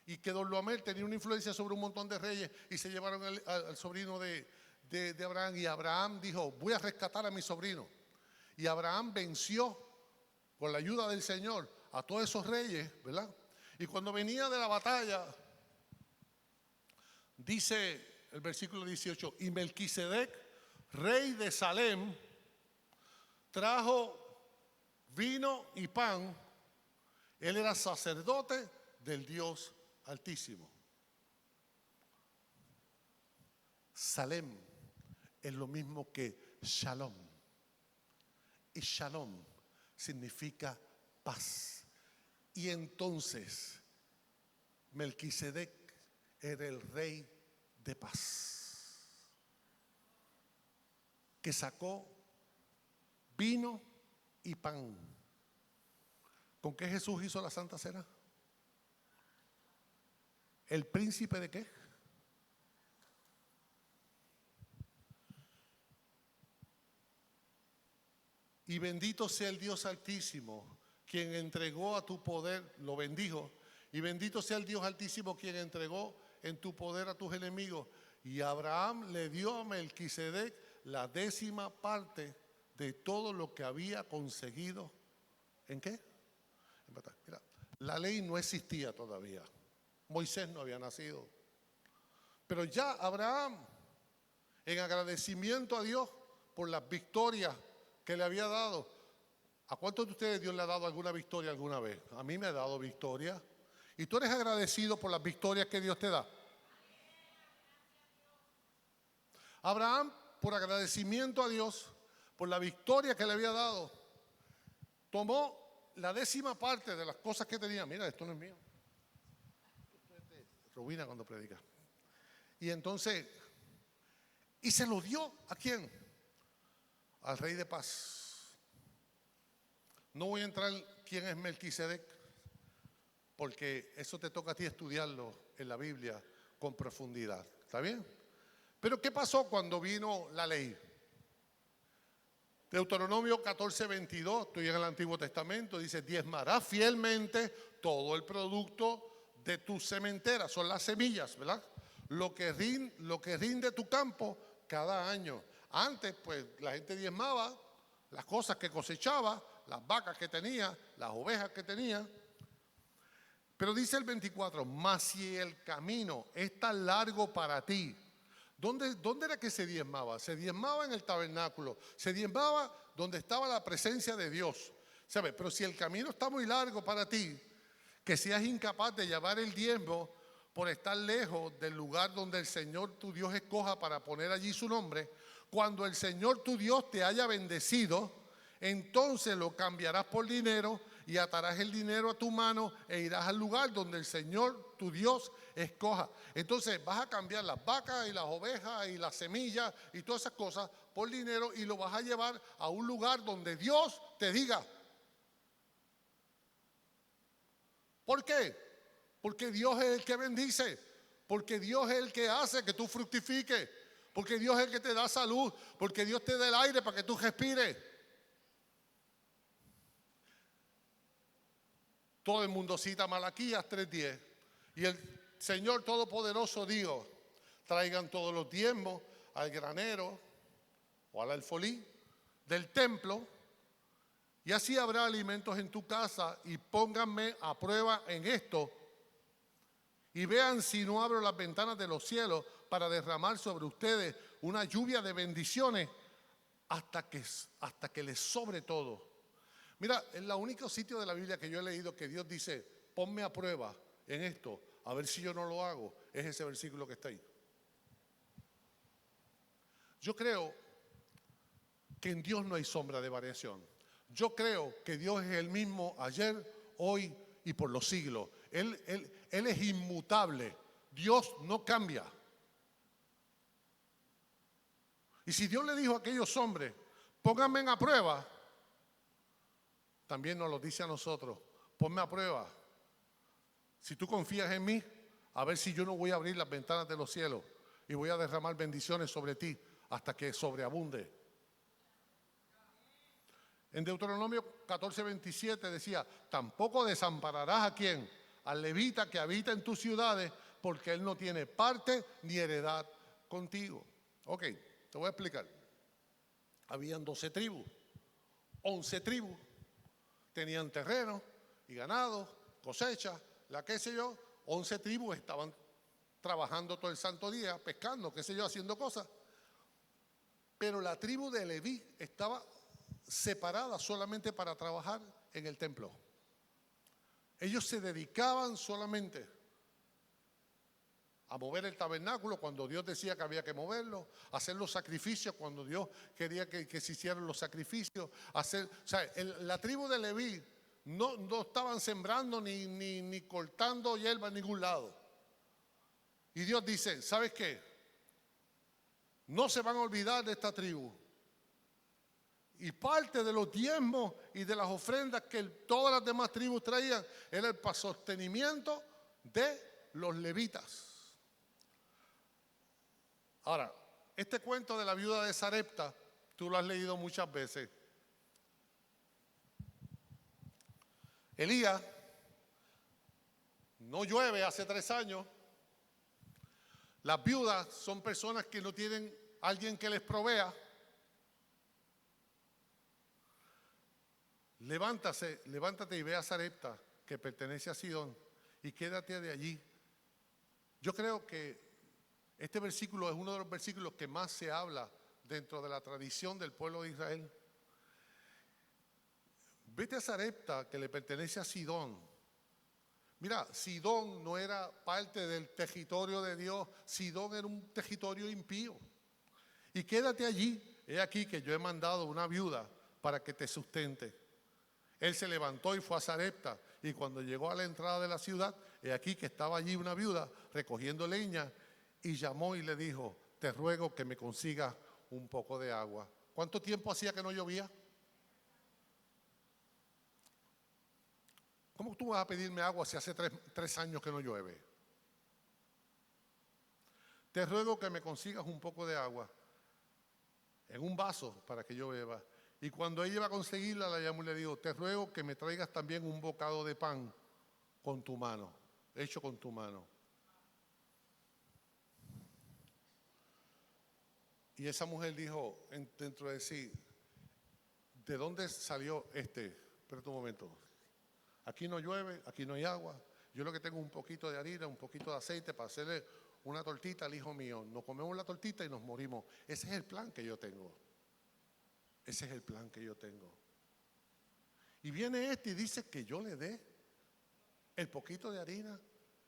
Speaker 1: Y Kedorlaomer tenía una influencia sobre un montón de reyes y se llevaron al sobrino de Abraham. Y Abraham dijo, voy a rescatar a mi sobrino. Y Abraham venció con la ayuda del Señor a todos esos reyes, ¿verdad? Y cuando venía de la batalla, dice el versículo 18, y Melquisedec, rey de Salem, trajo vino y pan. Él era sacerdote del Dios Altísimo. Salem es lo mismo que Shalom. Y Shalom significa paz. Y entonces Melquisedec era el rey de paz, que sacó vino y pan. ¿Con qué Jesús hizo la Santa Cena? ¿El príncipe de qué? Y bendito sea el Dios Altísimo, quien entregó a tu poder, lo bendijo. Y bendito sea el Dios Altísimo, quien entregó en tu poder a tus enemigos. Y Abraham le dio a Melquisedec la 10ª parte de todo lo que había conseguido. ¿En qué? Mira, la ley no existía todavía. Moisés no había nacido. Pero ya Abraham, en agradecimiento a Dios por las victorias que le había dado. ¿A cuántos de ustedes Dios le ha dado alguna victoria alguna vez? A mí me ha dado victoria. ¿Y tú eres agradecido por las victorias que Dios te da? Abraham, por agradecimiento a Dios, por la victoria que le había dado, tomó la 10ª parte de las cosas que tenía. Mira, esto no es mío. Rubina cuando predica. Y entonces, y se lo dio ¿a quién? Al rey de paz. No voy a entrar quién es Melquisedec, porque eso te toca a ti estudiarlo en la Biblia con profundidad. ¿Está bien? Pero ¿qué pasó cuando vino la ley? Deuteronomio 14:22, estoy en el Antiguo Testamento, dice, diezmarás fielmente todo el producto de tus sementeras, son las semillas, ¿verdad? lo que rinde tu campo cada año. Antes, pues, la gente diezmaba las cosas que cosechaba, las vacas que tenía, las ovejas que tenía. Pero dice el 24, mas si el camino es tan largo para ti. ¿Dónde era que se diezmaba? Se diezmaba en el tabernáculo, se diezmaba donde estaba la presencia de Dios. ¿Sabe? Pero si el camino está muy largo para ti, que seas incapaz de llevar el diezmo por estar lejos del lugar donde el Señor tu Dios escoja para poner allí su nombre, cuando el Señor tu Dios te haya bendecido, entonces lo cambiarás por dinero y atarás el dinero a tu mano e irás al lugar donde el Señor tu Dios escoja. Entonces vas a cambiar las vacas y las ovejas y las semillas y todas esas cosas por dinero y lo vas a llevar a un lugar donde Dios te diga. ¿Por qué? Porque Dios es el que bendice, porque Dios es el que hace que tú fructifiques, porque Dios es el que te da salud, porque Dios te da el aire para que tú respires. Todo el mundo cita Malaquías 3:10. Y el Señor Todopoderoso dijo, traigan todos los diezmos al granero o al alfolí del templo, y así habrá alimentos en tu casa, y pónganme a prueba en esto, y vean si no abro las ventanas de los cielos para derramar sobre ustedes una lluvia de bendiciones hasta que les sobre todo. Mira, es el único sitio de la Biblia que yo he leído que Dios dice, ponme a prueba en esto, a ver si yo no lo hago, es ese versículo que está ahí. Yo creo que en Dios no hay sombra de variación. Yo creo que Dios es el mismo ayer, hoy y por los siglos. Él es inmutable. Dios no cambia. Y si Dios le dijo a aquellos hombres, pónganme a prueba, también nos lo dice a nosotros, ponme a prueba. Si tú confías en mí, a ver si yo no voy a abrir las ventanas de los cielos y voy a derramar bendiciones sobre ti hasta que sobreabunde. En Deuteronomio 14:27 decía, tampoco desampararás a quien, al levita que habita en tus ciudades, porque él no tiene parte ni heredad contigo. Ok, te voy a explicar. Habían 12 tribus, 11 tribus, tenían terreno y ganado, cosecha, la qué sé yo. 11 tribus estaban trabajando todo el santo día, pescando, qué sé yo, haciendo cosas. Pero la tribu de Leví estaba separada solamente para trabajar en el templo. Ellos se dedicaban solamente a mover el tabernáculo cuando Dios decía que había que moverlo, a hacer los sacrificios cuando Dios quería que se hicieran los sacrificios, la tribu de Leví no estaban sembrando ni cortando hierba en ningún lado. Y Dios dice, ¿sabes qué? No se van a olvidar de esta tribu. Y parte de los diezmos y de las ofrendas que todas las demás tribus traían era el para sostenimiento de los levitas. Ahora, este cuento de la viuda de Sarepta, tú lo has leído muchas veces. Elías, no llueve hace 3 años. Las viudas son personas que no tienen alguien que les provea. Levántate y ve a Sarepta, que pertenece a Sidón, y quédate de allí. Yo creo que este versículo es uno de los versículos que más se habla dentro de la tradición del pueblo de Israel. Vete a Sarepta, que le pertenece a Sidón. Mira, Sidón no era parte del territorio de Dios, Sidón era un territorio impío. Y quédate allí, he aquí que yo he mandado una viuda para que te sustente. Él se levantó y fue a Sarepta, y cuando llegó a la entrada de la ciudad, he aquí que estaba allí una viuda recogiendo leña, y llamó y le dijo, te ruego que me consigas un poco de agua. ¿Cuánto tiempo hacía que no llovía? ¿Cómo tú vas a pedirme agua si hace 3 años que no llueve? Te ruego que me consigas un poco de agua en un vaso para que yo beba. Y cuando ella iba a conseguirla, la llamó y le dijo, te ruego que me traigas también un bocado de pan con tu mano, hecho con tu mano. Y esa mujer dijo dentro de sí, ¿de dónde salió este? Espera un momento. Aquí no llueve, aquí no hay agua. Yo lo que tengo es un poquito de harina, un poquito de aceite para hacerle una tortita al hijo mío. Nos comemos la tortita y nos morimos. Ese es el plan que yo tengo. Ese es el plan que yo tengo. Y viene este y dice que yo le dé el poquito de harina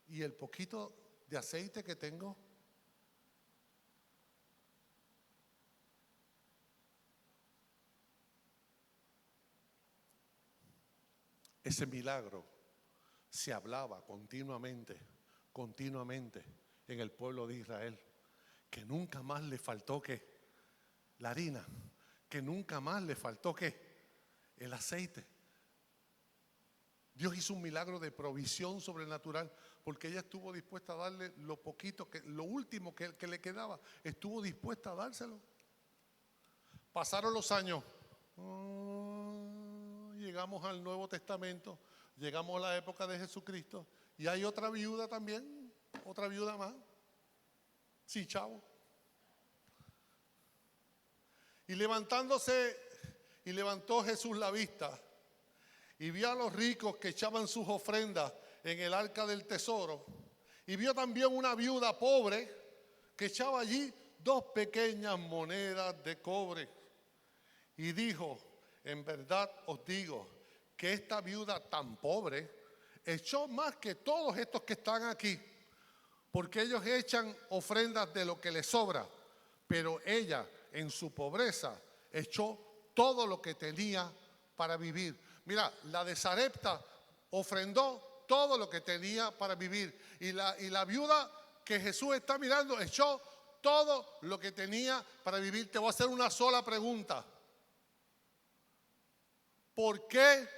Speaker 1: y el poquito de aceite que tengo. Ese milagro se hablaba continuamente en el pueblo de Israel, que nunca más le faltó que la harina, que nunca más le faltó que el aceite. Dios hizo un milagro de provisión sobrenatural porque ella estuvo dispuesta a darle lo poquito, lo último que le quedaba, estuvo dispuesta a dárselo. Pasaron los años. Llegamos al Nuevo Testamento, llegamos a la época de Jesucristo y hay otra viuda también, otra viuda más, sí, chavo. Y levantó Jesús la vista y vio a los ricos que echaban sus ofrendas en el arca del tesoro y vio también una viuda pobre que echaba allí 2 pequeñas monedas de cobre y dijo: en verdad os digo que esta viuda tan pobre echó más que todos estos que están aquí, porque ellos echan ofrendas de lo que les sobra, pero ella en su pobreza echó todo lo que tenía para vivir. Mira, la de Sarepta ofrendó todo lo que tenía para vivir, y la viuda que Jesús está mirando echó todo lo que tenía para vivir. Te voy a hacer una sola pregunta. ¿Por qué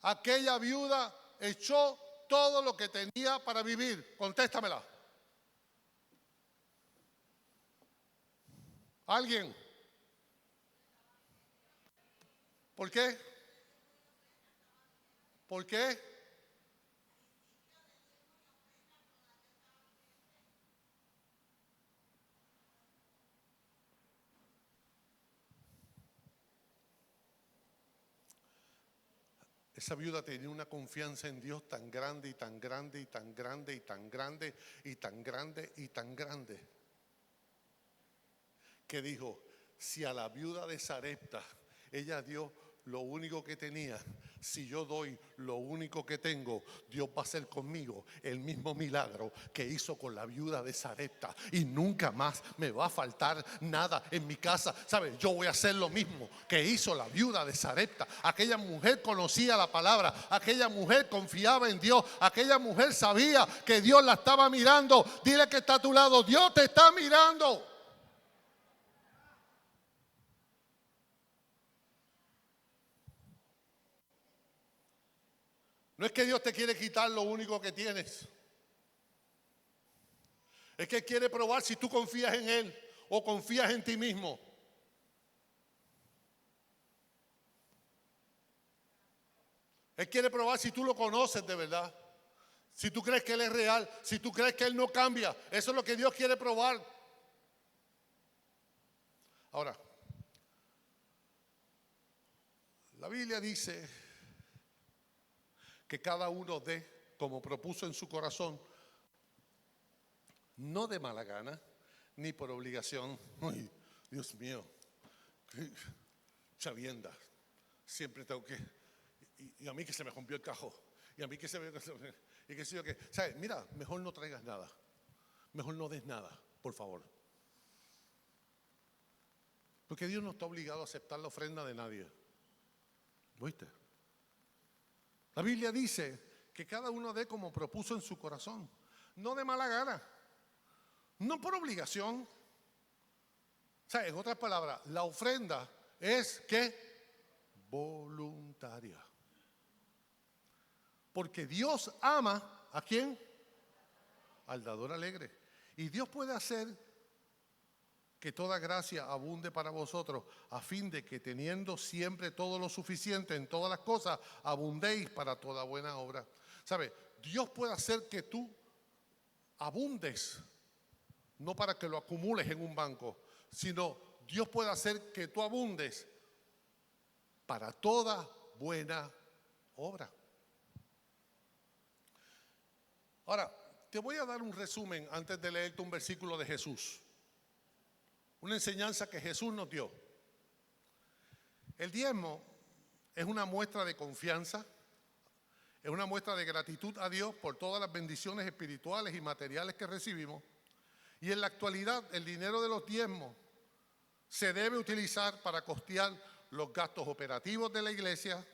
Speaker 1: aquella viuda echó todo lo que tenía para vivir? Contéstamela. ¿Alguien? ¿Por qué? ¿Por qué? Esa viuda tenía una confianza en Dios tan grande y tan grande y tan grande y tan grande y tan grande y tan grande, que dijo: si a la viuda de Sarepta ella dio lo único que tenía, si yo doy lo único que tengo, Dios va a hacer conmigo el mismo milagro que hizo con la viuda de Sarepta, y nunca más me va a faltar nada en mi casa. ¿Sabes? Yo voy a hacer lo mismo que hizo la viuda de Sarepta. Aquella mujer conocía la palabra, aquella mujer confiaba en Dios, aquella mujer sabía que Dios la estaba mirando. Dile que está a tu lado: Dios te está mirando. No es que Dios te quiere quitar lo único que tienes. Es que quiere probar si tú confías en Él o confías en ti mismo. Él quiere probar si tú lo conoces de verdad. Si tú crees que Él es real, si tú crees que Él no cambia. Eso es lo que Dios quiere probar. Ahora, la Biblia dice que cada uno dé como propuso en su corazón, no de mala gana, ni por obligación. Ay, Dios mío, qué chavienda. Siempre tengo que... Y a mí que se me rompió el cajón. Y a mí que se me... Y que sé yo que... ¿Sabes? Mira, mejor no traigas nada. Mejor no des nada, por favor. Porque Dios no está obligado a aceptar la ofrenda de nadie. ¿Viste? La Biblia dice que cada uno dé como propuso en su corazón, no de mala gana, no por obligación. O sea, en otras palabras, la ofrenda es ¿qué? Voluntaria. Porque Dios ama ¿a quién? Al dador alegre. Y Dios puede hacer que toda gracia abunde para vosotros, a fin de que teniendo siempre todo lo suficiente en todas las cosas, abundéis para toda buena obra. ¿Sabe? Dios puede hacer que tú abundes no para que lo acumules en un banco, sino Dios puede hacer que tú abundes para toda buena obra. Ahora, te voy a dar un resumen antes de leerte un versículo de Jesús. Una enseñanza que Jesús nos dio. El diezmo es una muestra de confianza, es una muestra de gratitud a Dios por todas las bendiciones espirituales y materiales que recibimos. Y en la actualidad, el dinero de los diezmos se debe utilizar para costear los gastos operativos de la iglesia.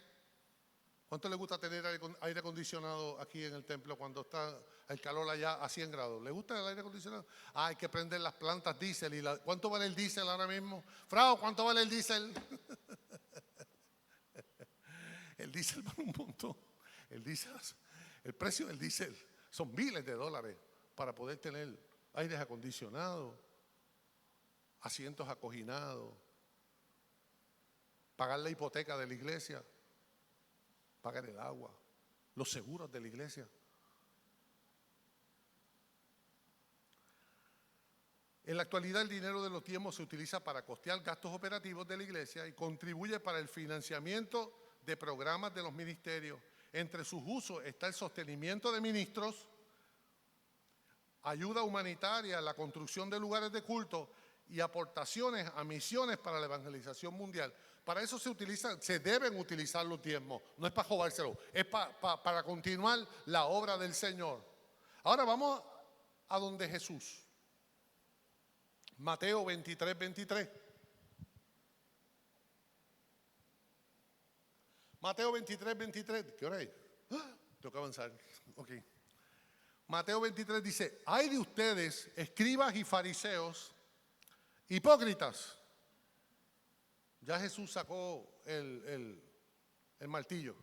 Speaker 1: ¿Cuánto le gusta tener aire acondicionado aquí en el templo cuando está el calor allá a 100 grados? ¿Le gusta el aire acondicionado? Hay que prender las plantas diésel. ¿Cuánto vale el diésel ahora mismo? Frau, ¿cuánto vale el diésel? El diésel vale un montón. El precio del diésel son miles de dólares para poder tener aires acondicionados, asientos acoginados, pagar la hipoteca de la iglesia, pagar el agua, los seguros de la iglesia. En la actualidad, el dinero de los diezmos se utiliza para costear gastos operativos de la iglesia y contribuye para el financiamiento de programas de los ministerios. Entre sus usos está el sostenimiento de ministros, ayuda humanitaria, la construcción de lugares de culto y aportaciones a misiones para la evangelización mundial. Para eso se deben utilizar los diezmos, no es para robárselo, es para continuar la obra del Señor. Ahora vamos a donde Jesús. Mateo 23, 23. Mateo 23, 23. ¿Qué hora es? Tengo que avanzar. Ok. Mateo 23 dice: hay de ustedes, escribas y fariseos, hipócritas. Ya Jesús sacó el martillo.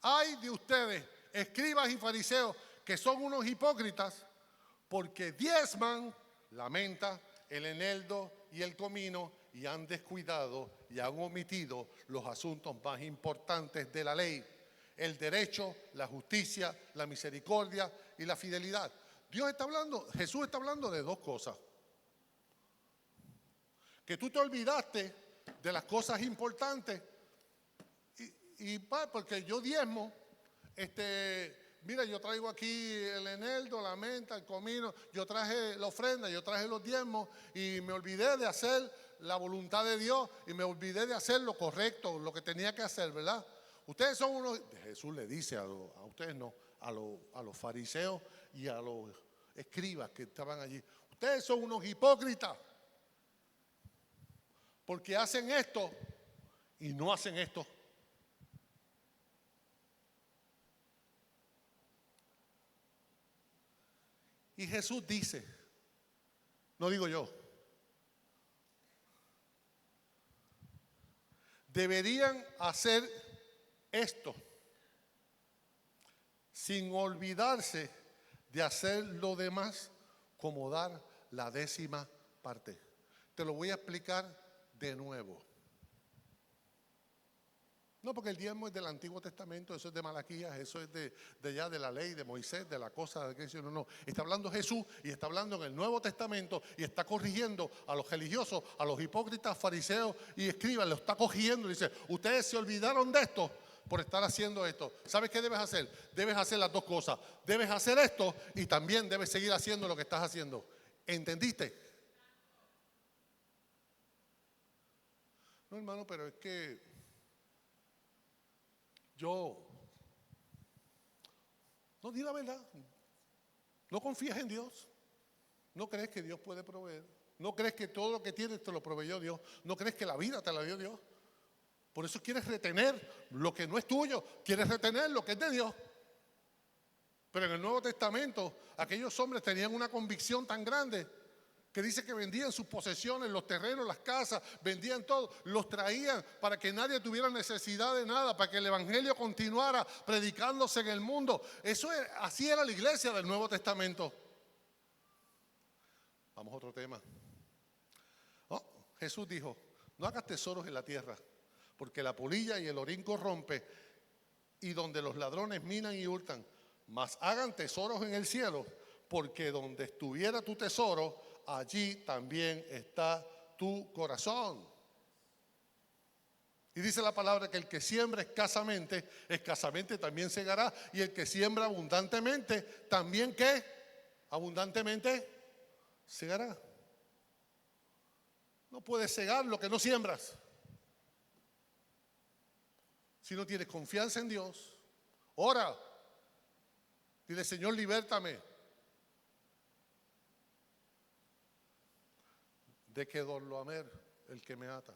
Speaker 1: Hay de ustedes, escribas y fariseos, que son unos hipócritas, porque diezman la menta, el eneldo y el comino, y han descuidado y han omitido los asuntos más importantes de la ley: el derecho, la justicia, la misericordia y la fidelidad. Jesús está hablando de dos cosas. Que tú te olvidaste de las cosas importantes porque yo diezmo, mira, yo traigo aquí el eneldo, la menta, el comino, yo traje la ofrenda, yo traje los diezmos y me olvidé de hacer la voluntad de Dios y me olvidé de hacer lo correcto, lo que tenía que hacer, ¿verdad? Ustedes son unos, Jesús le dice a ustedes no, a los fariseos y a los escribas que estaban allí: ustedes son unos hipócritas, porque hacen esto y no hacen esto. Y Jesús dice, no digo yo, deberían hacer esto sin olvidarse de hacer lo demás, como dar la 10ª parte. Te lo voy a explicar de nuevo. No, porque el diezmo es del Antiguo Testamento, eso es de Malaquías, eso es de ya de la ley de Moisés, de la cosa de que no. Está hablando Jesús y está hablando en el Nuevo Testamento y está corrigiendo a los religiosos, a los hipócritas, fariseos y escribas, lo está corrigiendo y dice: ustedes se olvidaron de esto por estar haciendo esto. ¿Sabes qué debes hacer? Debes hacer las dos cosas. Debes hacer esto y también debes seguir haciendo lo que estás haciendo. ¿Entendiste? No, hermano, pero es que no, di la verdad. No confías en Dios. No crees que Dios puede proveer. No crees que todo lo que tienes te lo proveyó Dios. No crees que la vida te la dio Dios. Por eso quieres retener lo que no es tuyo. Quieres retener lo que es de Dios. Pero en el Nuevo Testamento, aquellos hombres tenían una convicción tan grande que dice que vendían sus posesiones, los terrenos, las casas, vendían todo, los traían para que nadie tuviera necesidad de nada, para que el evangelio continuara predicándose en el mundo. Así era la iglesia del Nuevo Testamento. Vamos a otro tema. Jesús dijo: no hagas tesoros en la tierra, porque la polilla y el orín corrompe, y donde los ladrones minan y hurtan, mas hagan tesoros en el cielo, porque donde estuviera tu tesoro, allí también está tu corazón. Y dice la palabra que el que siembra escasamente, escasamente también segará. Y el que siembra abundantemente, también ¿qué? Abundantemente segará. No puedes segar lo que no siembras. Si no tienes confianza en Dios, ora. Dile, Señor, libértame de que Dorloamer, el que me ata.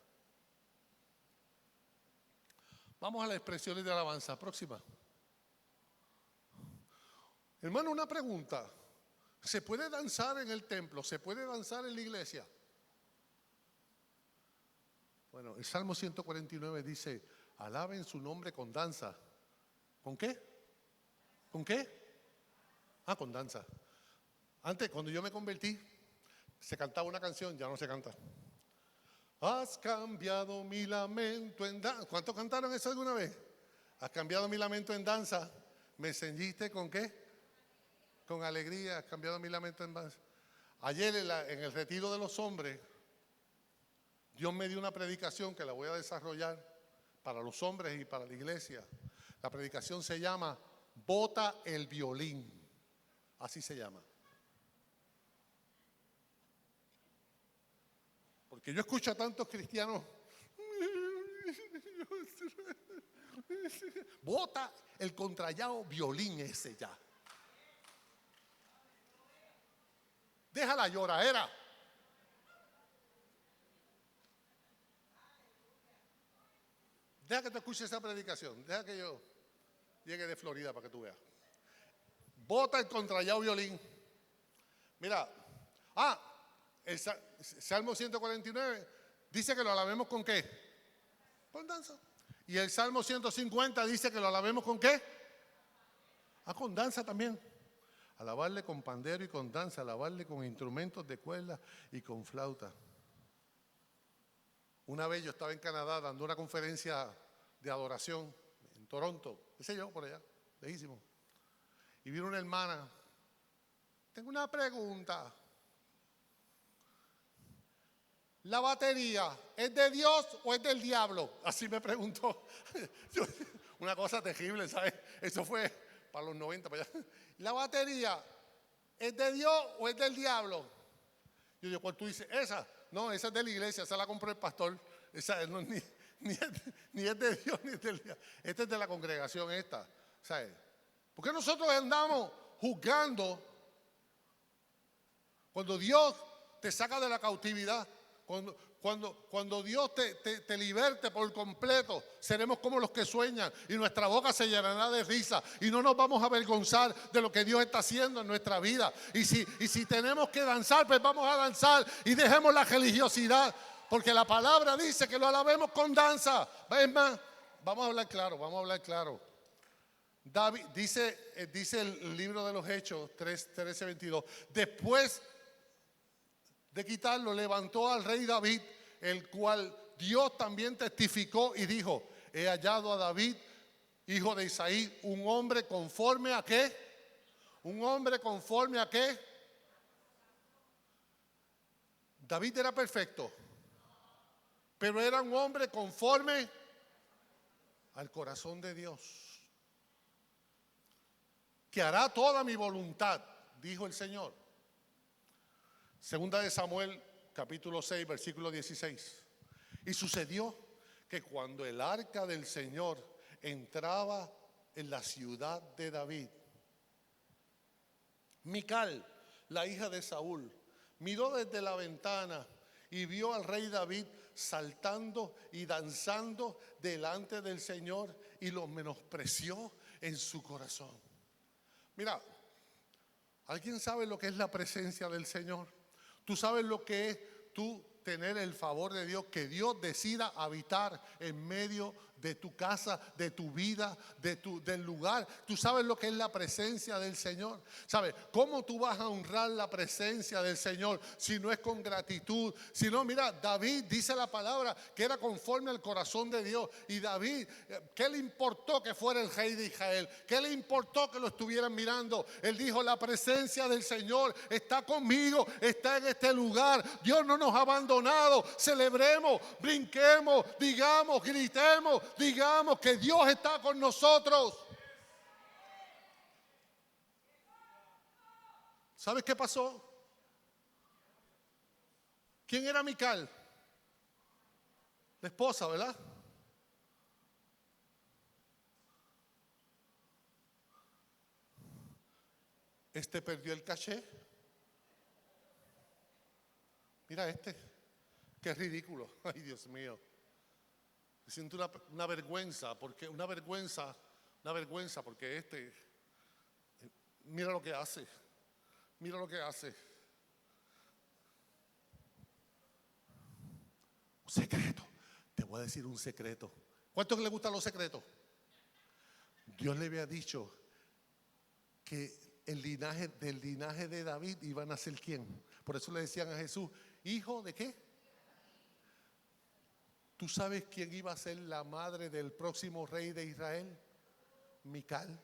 Speaker 1: Vamos a las expresiones de alabanza. Próxima. Hermano, una pregunta. ¿Se puede danzar en el templo? ¿Se puede danzar en la iglesia? Bueno, el Salmo 149 dice, alaben su nombre con danza. ¿Con qué? ¿Con qué? Con danza. Antes, cuando yo me convertí, se cantaba una canción, ya no se canta. Has cambiado mi lamento en danza. ¿Cuántos cantaron eso alguna vez? Has cambiado mi lamento en danza. ¿Me ceñiste con qué? Con alegría. Has cambiado mi lamento en danza. Ayer en el retiro de los hombres, Dios me dio una predicación que la voy a desarrollar para los hombres y para la iglesia. La predicación se llama Bota el violín. Así se llama. Porque yo escucho a tantos cristianos. Bota el contrallado violín ese ya. Deja la lloradera. Deja que te escuche esa predicación. Deja que yo llegue de Florida para que tú veas. Bota el contrallado violín. Mira. El Salmo 149 dice que lo alabemos con ¿qué? Con danza. Y el Salmo 150 dice que lo alabemos con ¿qué? Con danza también. Alabarle con pandero y con danza, alabarle con instrumentos de cuerda y con flauta. Una vez yo estaba en Canadá dando una conferencia de adoración en Toronto, qué sé yo, por allá, lejísimo. Y vino una hermana. Tengo una pregunta. ¿La batería es de Dios o es del diablo? Así me preguntó. Una cosa terrible, ¿sabes? Eso fue para los 90, para allá. ¿La batería es de Dios o es del diablo? Yo digo, ¿cuál tú dices? ¿Esa? No, esa es de la iglesia, esa la compró el pastor. Esa no, ni es de Dios ni es del diablo. Esta es de la congregación esta, ¿sabes? ¿Por qué nosotros andamos juzgando cuando Dios te saca de la cautividad? Cuando Dios te liberte por completo, seremos como los que sueñan y nuestra boca se llenará de risa y no nos vamos a avergonzar de lo que Dios está haciendo en nuestra vida. Y si tenemos que danzar, pues vamos a danzar y dejemos la religiosidad, porque la palabra dice que lo alabemos con danza. Es más, vamos a hablar claro. David, dice el libro de los Hechos 13:22, después de quitarlo, levantó al rey David, el cual Dios también testificó y dijo, he hallado a David, hijo de Isaí, un hombre conforme a ¿qué? Un hombre conforme a ¿qué? David era perfecto, pero era un hombre conforme al corazón de Dios, que hará toda mi voluntad, dijo el Señor. Segunda de Samuel, capítulo 6, versículo 16. Y sucedió que cuando el arca del Señor entraba en la ciudad de David, Mical, la hija de Saúl, miró desde la ventana y vio al rey David saltando y danzando delante del Señor y lo menospreció en su corazón. Mira, ¿alguien sabe lo que es la presencia del Señor? ¿Tú sabes lo que es tú tener el favor de Dios, que Dios decida habitar en medio de tu casa, de tu vida, del lugar. Tú sabes lo que es la presencia del Señor. ¿Sabes cómo tú vas a honrar la presencia del Señor si no es con gratitud? Si no, mira, David dice la palabra que era conforme al corazón de Dios. Y David, ¿qué le importó que fuera el rey de Israel? ¿Qué le importó que lo estuvieran mirando? Él dijo: la presencia del Señor está conmigo, está en este lugar. Dios no nos ha abandonado. Celebremos, brinquemos, digamos, gritemos, digamos que Dios está con nosotros. ¿Sabes qué pasó? ¿Quién era Mical? La esposa, ¿verdad? Este perdió el caché. Mira este, qué ridículo. Ay, Dios mío. Me siento una vergüenza, porque porque mira lo que hace. Mira lo que hace. Un secreto. Te voy a decir un secreto. ¿Cuántos le gustan los secretos? Dios le había dicho que del linaje de David iban a ser ¿quién? Por eso le decían a Jesús: ¿hijo de qué? ¿Tú sabes quién iba a ser la madre del próximo rey de Israel? Mical.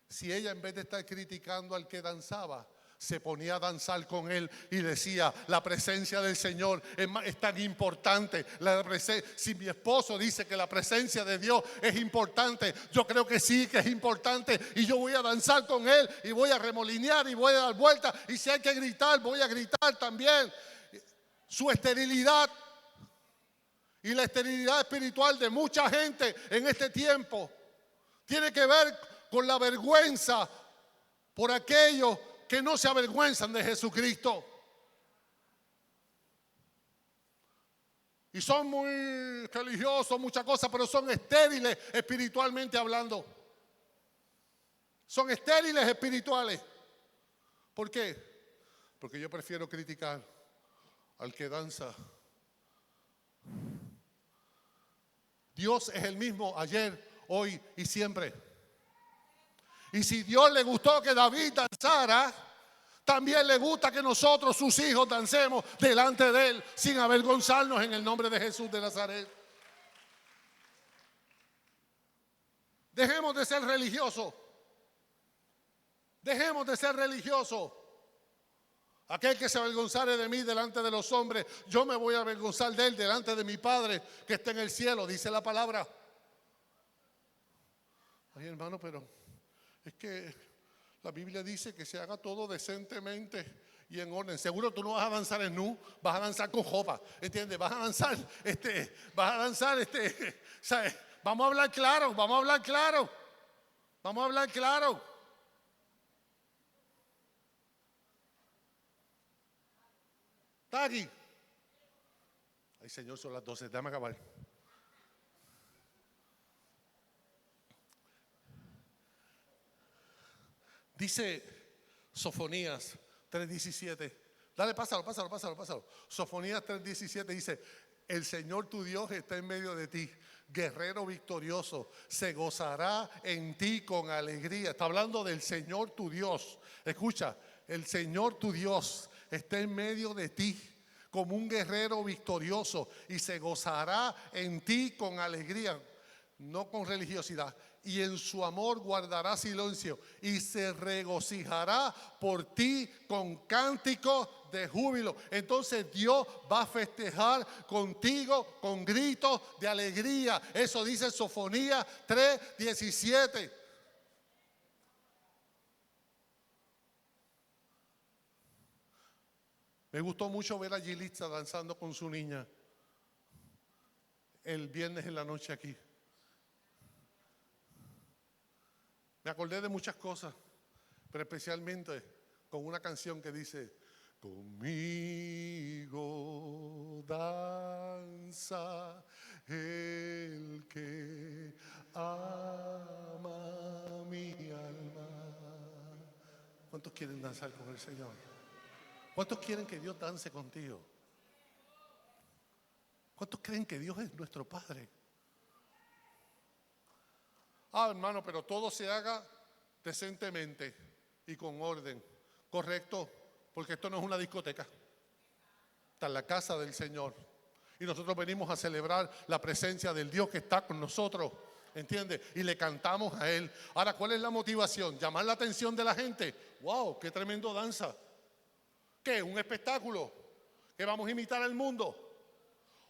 Speaker 1: Si ella, en vez de estar criticando al que danzaba, se ponía a danzar con él y decía: la presencia del Señor es tan importante. Si mi esposo dice que la presencia de Dios es importante, yo creo que sí, que es importante, y yo voy a danzar con él y voy a remolinear y voy a dar vueltas, y si hay que gritar, voy a gritar también. Su esterilidad y la esterilidad espiritual de mucha gente en este tiempo tiene que ver con la vergüenza por aquellos que no se avergüenzan de Jesucristo. Y son muy religiosos, muchas cosas, pero son estériles espiritualmente hablando. Son estériles espirituales. ¿Por qué? Porque yo prefiero criticar al que danza. Dios es el mismo ayer, hoy y siempre. Y si Dios le gustó que David danzara, también le gusta que nosotros, sus hijos, dancemos delante de él sin avergonzarnos, en el nombre de Jesús de Nazaret. Dejemos de ser religiosos. Dejemos de ser religiosos. Aquel que se avergonzare de mí delante de los hombres, yo me voy a avergonzar de él delante de mi Padre que está en el cielo, dice la palabra. Ay, hermano, pero es que la Biblia dice que se haga todo decentemente y en orden. Seguro tú no vas a danzar en nu, vas a danzar con jopa, ¿entiendes? Vas a danzar, ¿sabes? Vamos a hablar claro, vamos a hablar claro. Vamos a hablar claro. ¿Está aquí? Ay, Señor, son las 12, déjame acabar. Dice Sofonías 3:17. Dale, pásalo. Sofonías 3:17 dice: el Señor tu Dios está en medio de ti, guerrero victorioso, se gozará en ti con alegría. Está hablando del Señor tu Dios. Escucha, el Señor tu Dios está en medio de ti como un guerrero victorioso y se gozará en ti con alegría, no con religiosidad. Y en su amor guardará silencio y se regocijará por ti con cánticos de júbilo. Entonces Dios va a festejar contigo con gritos de alegría. Eso dice Sofonías 3:17. Me gustó mucho ver a Yilitza danzando con su niña el viernes en la noche aquí. Me acordé de muchas cosas, pero especialmente con una canción que dice: conmigo danza el que ama mi alma. ¿Cuántos quieren danzar con el Señor? ¿Cuántos quieren que Dios dance contigo? ¿Cuántos creen que Dios es nuestro Padre? Ah, hermano, pero todo se haga decentemente y con orden. Correcto, porque esto no es una discoteca. Está en la casa del Señor. Y nosotros venimos a celebrar la presencia del Dios que está con nosotros. ¿Entiendes? Y le cantamos a Él. Ahora, ¿cuál es la motivación? Llamar la atención de la gente. ¡Wow! ¡Qué tremendo danza! ¿Qué? ¿Un espectáculo? ¿Que vamos a imitar al mundo?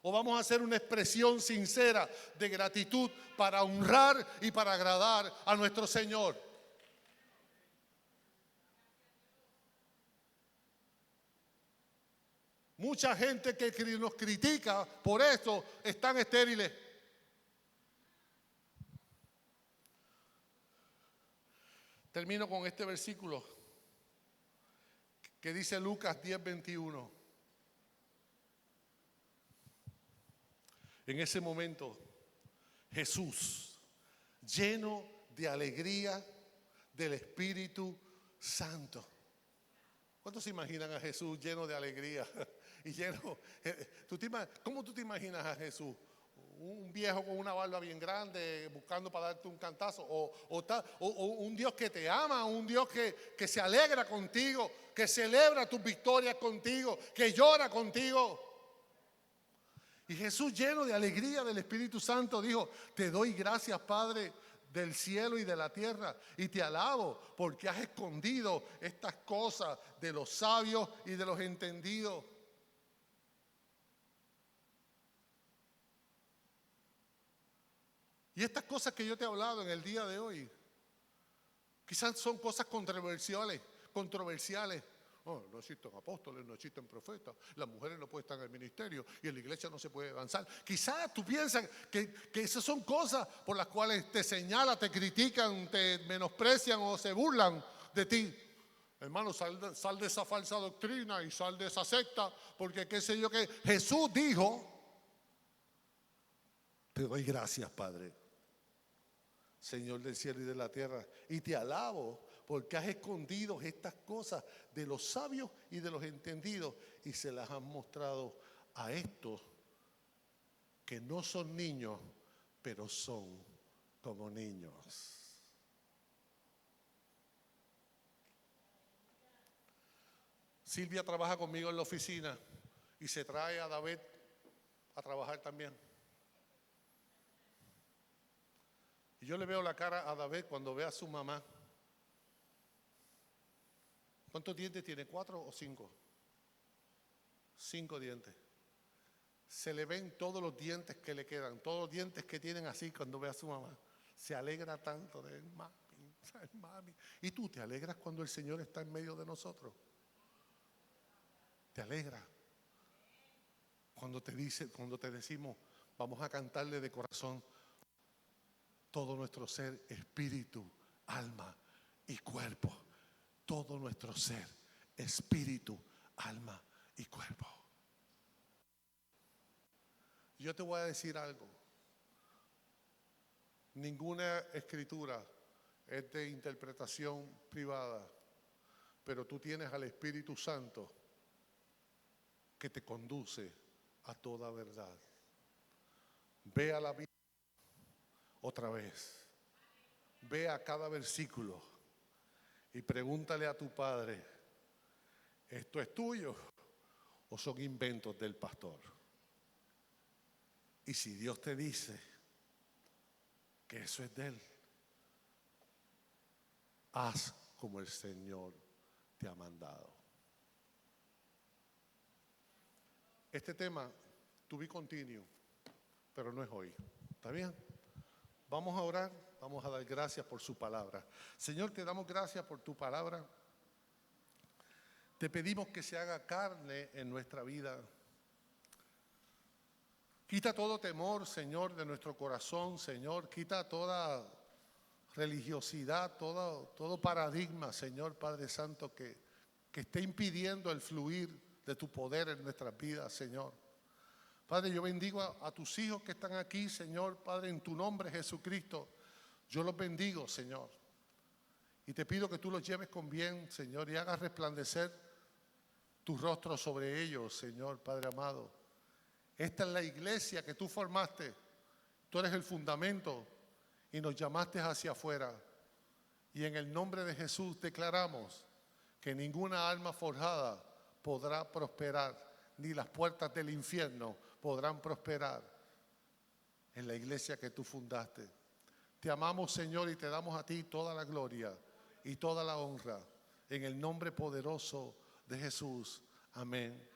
Speaker 1: ¿O vamos a hacer una expresión sincera de gratitud para honrar y para agradar a nuestro Señor? Mucha gente que nos critica por esto están estériles. Termino con este versículo que dice Lucas 10:21. En ese momento, Jesús, lleno de alegría del Espíritu Santo. ¿Cuántos se imaginan a Jesús lleno de alegría? Y lleno, ¿cómo tú te imaginas a Jesús? Un viejo con una barba bien grande buscando para darte un cantazo, o un Dios que te ama, un Dios que se alegra contigo, que celebra tus victorias contigo, que llora contigo. Y Jesús, lleno de alegría del Espíritu Santo, dijo: te doy gracias, Padre del cielo y de la tierra, y te alabo porque has escondido estas cosas de los sabios y de los entendidos. Y estas cosas que yo te he hablado en el día de hoy, quizás son cosas controversiales. Oh, no existen apóstoles, no existen profetas, las mujeres no pueden estar en el ministerio y en la iglesia no se puede avanzar. Quizás tú piensas que esas son cosas por las cuales te señalan, te critican, te menosprecian o se burlan de ti. Hermano, sal de esa falsa doctrina y sal de esa secta, porque qué sé yo qué. Jesús dijo: te doy gracias, Padre, Señor del cielo y de la tierra, y te alabo porque has escondido estas cosas de los sabios y de los entendidos y se las has mostrado a estos que no son niños, pero son como niños. Silvia trabaja conmigo en la oficina y se trae a David a trabajar también. Y yo le veo la cara a David cuando ve a su mamá. ¿Cuántos dientes tiene? ¿4 o 5? 5 dientes. Se le ven todos los dientes que le quedan, todos los dientes que tienen así cuando ve a su mamá. Se alegra tanto de mami. ¿Y tú te alegras cuando el Señor está en medio de nosotros? ¿Te alegra? Cuando te decimos, vamos a cantarle de corazón todo nuestro ser, espíritu, alma y cuerpo. Todo nuestro ser, espíritu, alma y cuerpo. Yo te voy a decir algo. Ninguna escritura es de interpretación privada, pero tú tienes al Espíritu Santo que te conduce a toda verdad. Ve a la Biblia otra vez. Ve a cada versículo. Y pregúntale a tu padre, ¿esto es tuyo o son inventos del pastor? Y si Dios te dice que eso es de él, haz como el Señor te ha mandado. Este tema, to be continued, pero no es hoy. ¿Está bien? Vamos a orar. Vamos a dar gracias por su palabra. Señor, te damos gracias por tu palabra. Te pedimos que se haga carne en nuestra vida. Quita todo temor, Señor, de nuestro corazón, Señor. Quita toda religiosidad, todo paradigma, Señor Padre Santo, que esté impidiendo el fluir de tu poder en nuestras vidas, Señor. Padre, yo bendigo a tus hijos que están aquí, Señor, Padre, en tu nombre, Jesucristo. Yo los bendigo, Señor, y te pido que tú los lleves con bien, Señor, y hagas resplandecer tu rostro sobre ellos, Señor, Padre amado, Esta es la iglesia que tú formaste. Tú eres el fundamento y nos llamaste hacia afuera. Y en el nombre de Jesús declaramos que ninguna arma forjada podrá prosperar, ni las puertas del infierno podrán prosperar en la iglesia que tú fundaste. Te amamos, Señor, y te damos a ti toda la gloria y toda la honra. En el nombre poderoso de Jesús. Amén.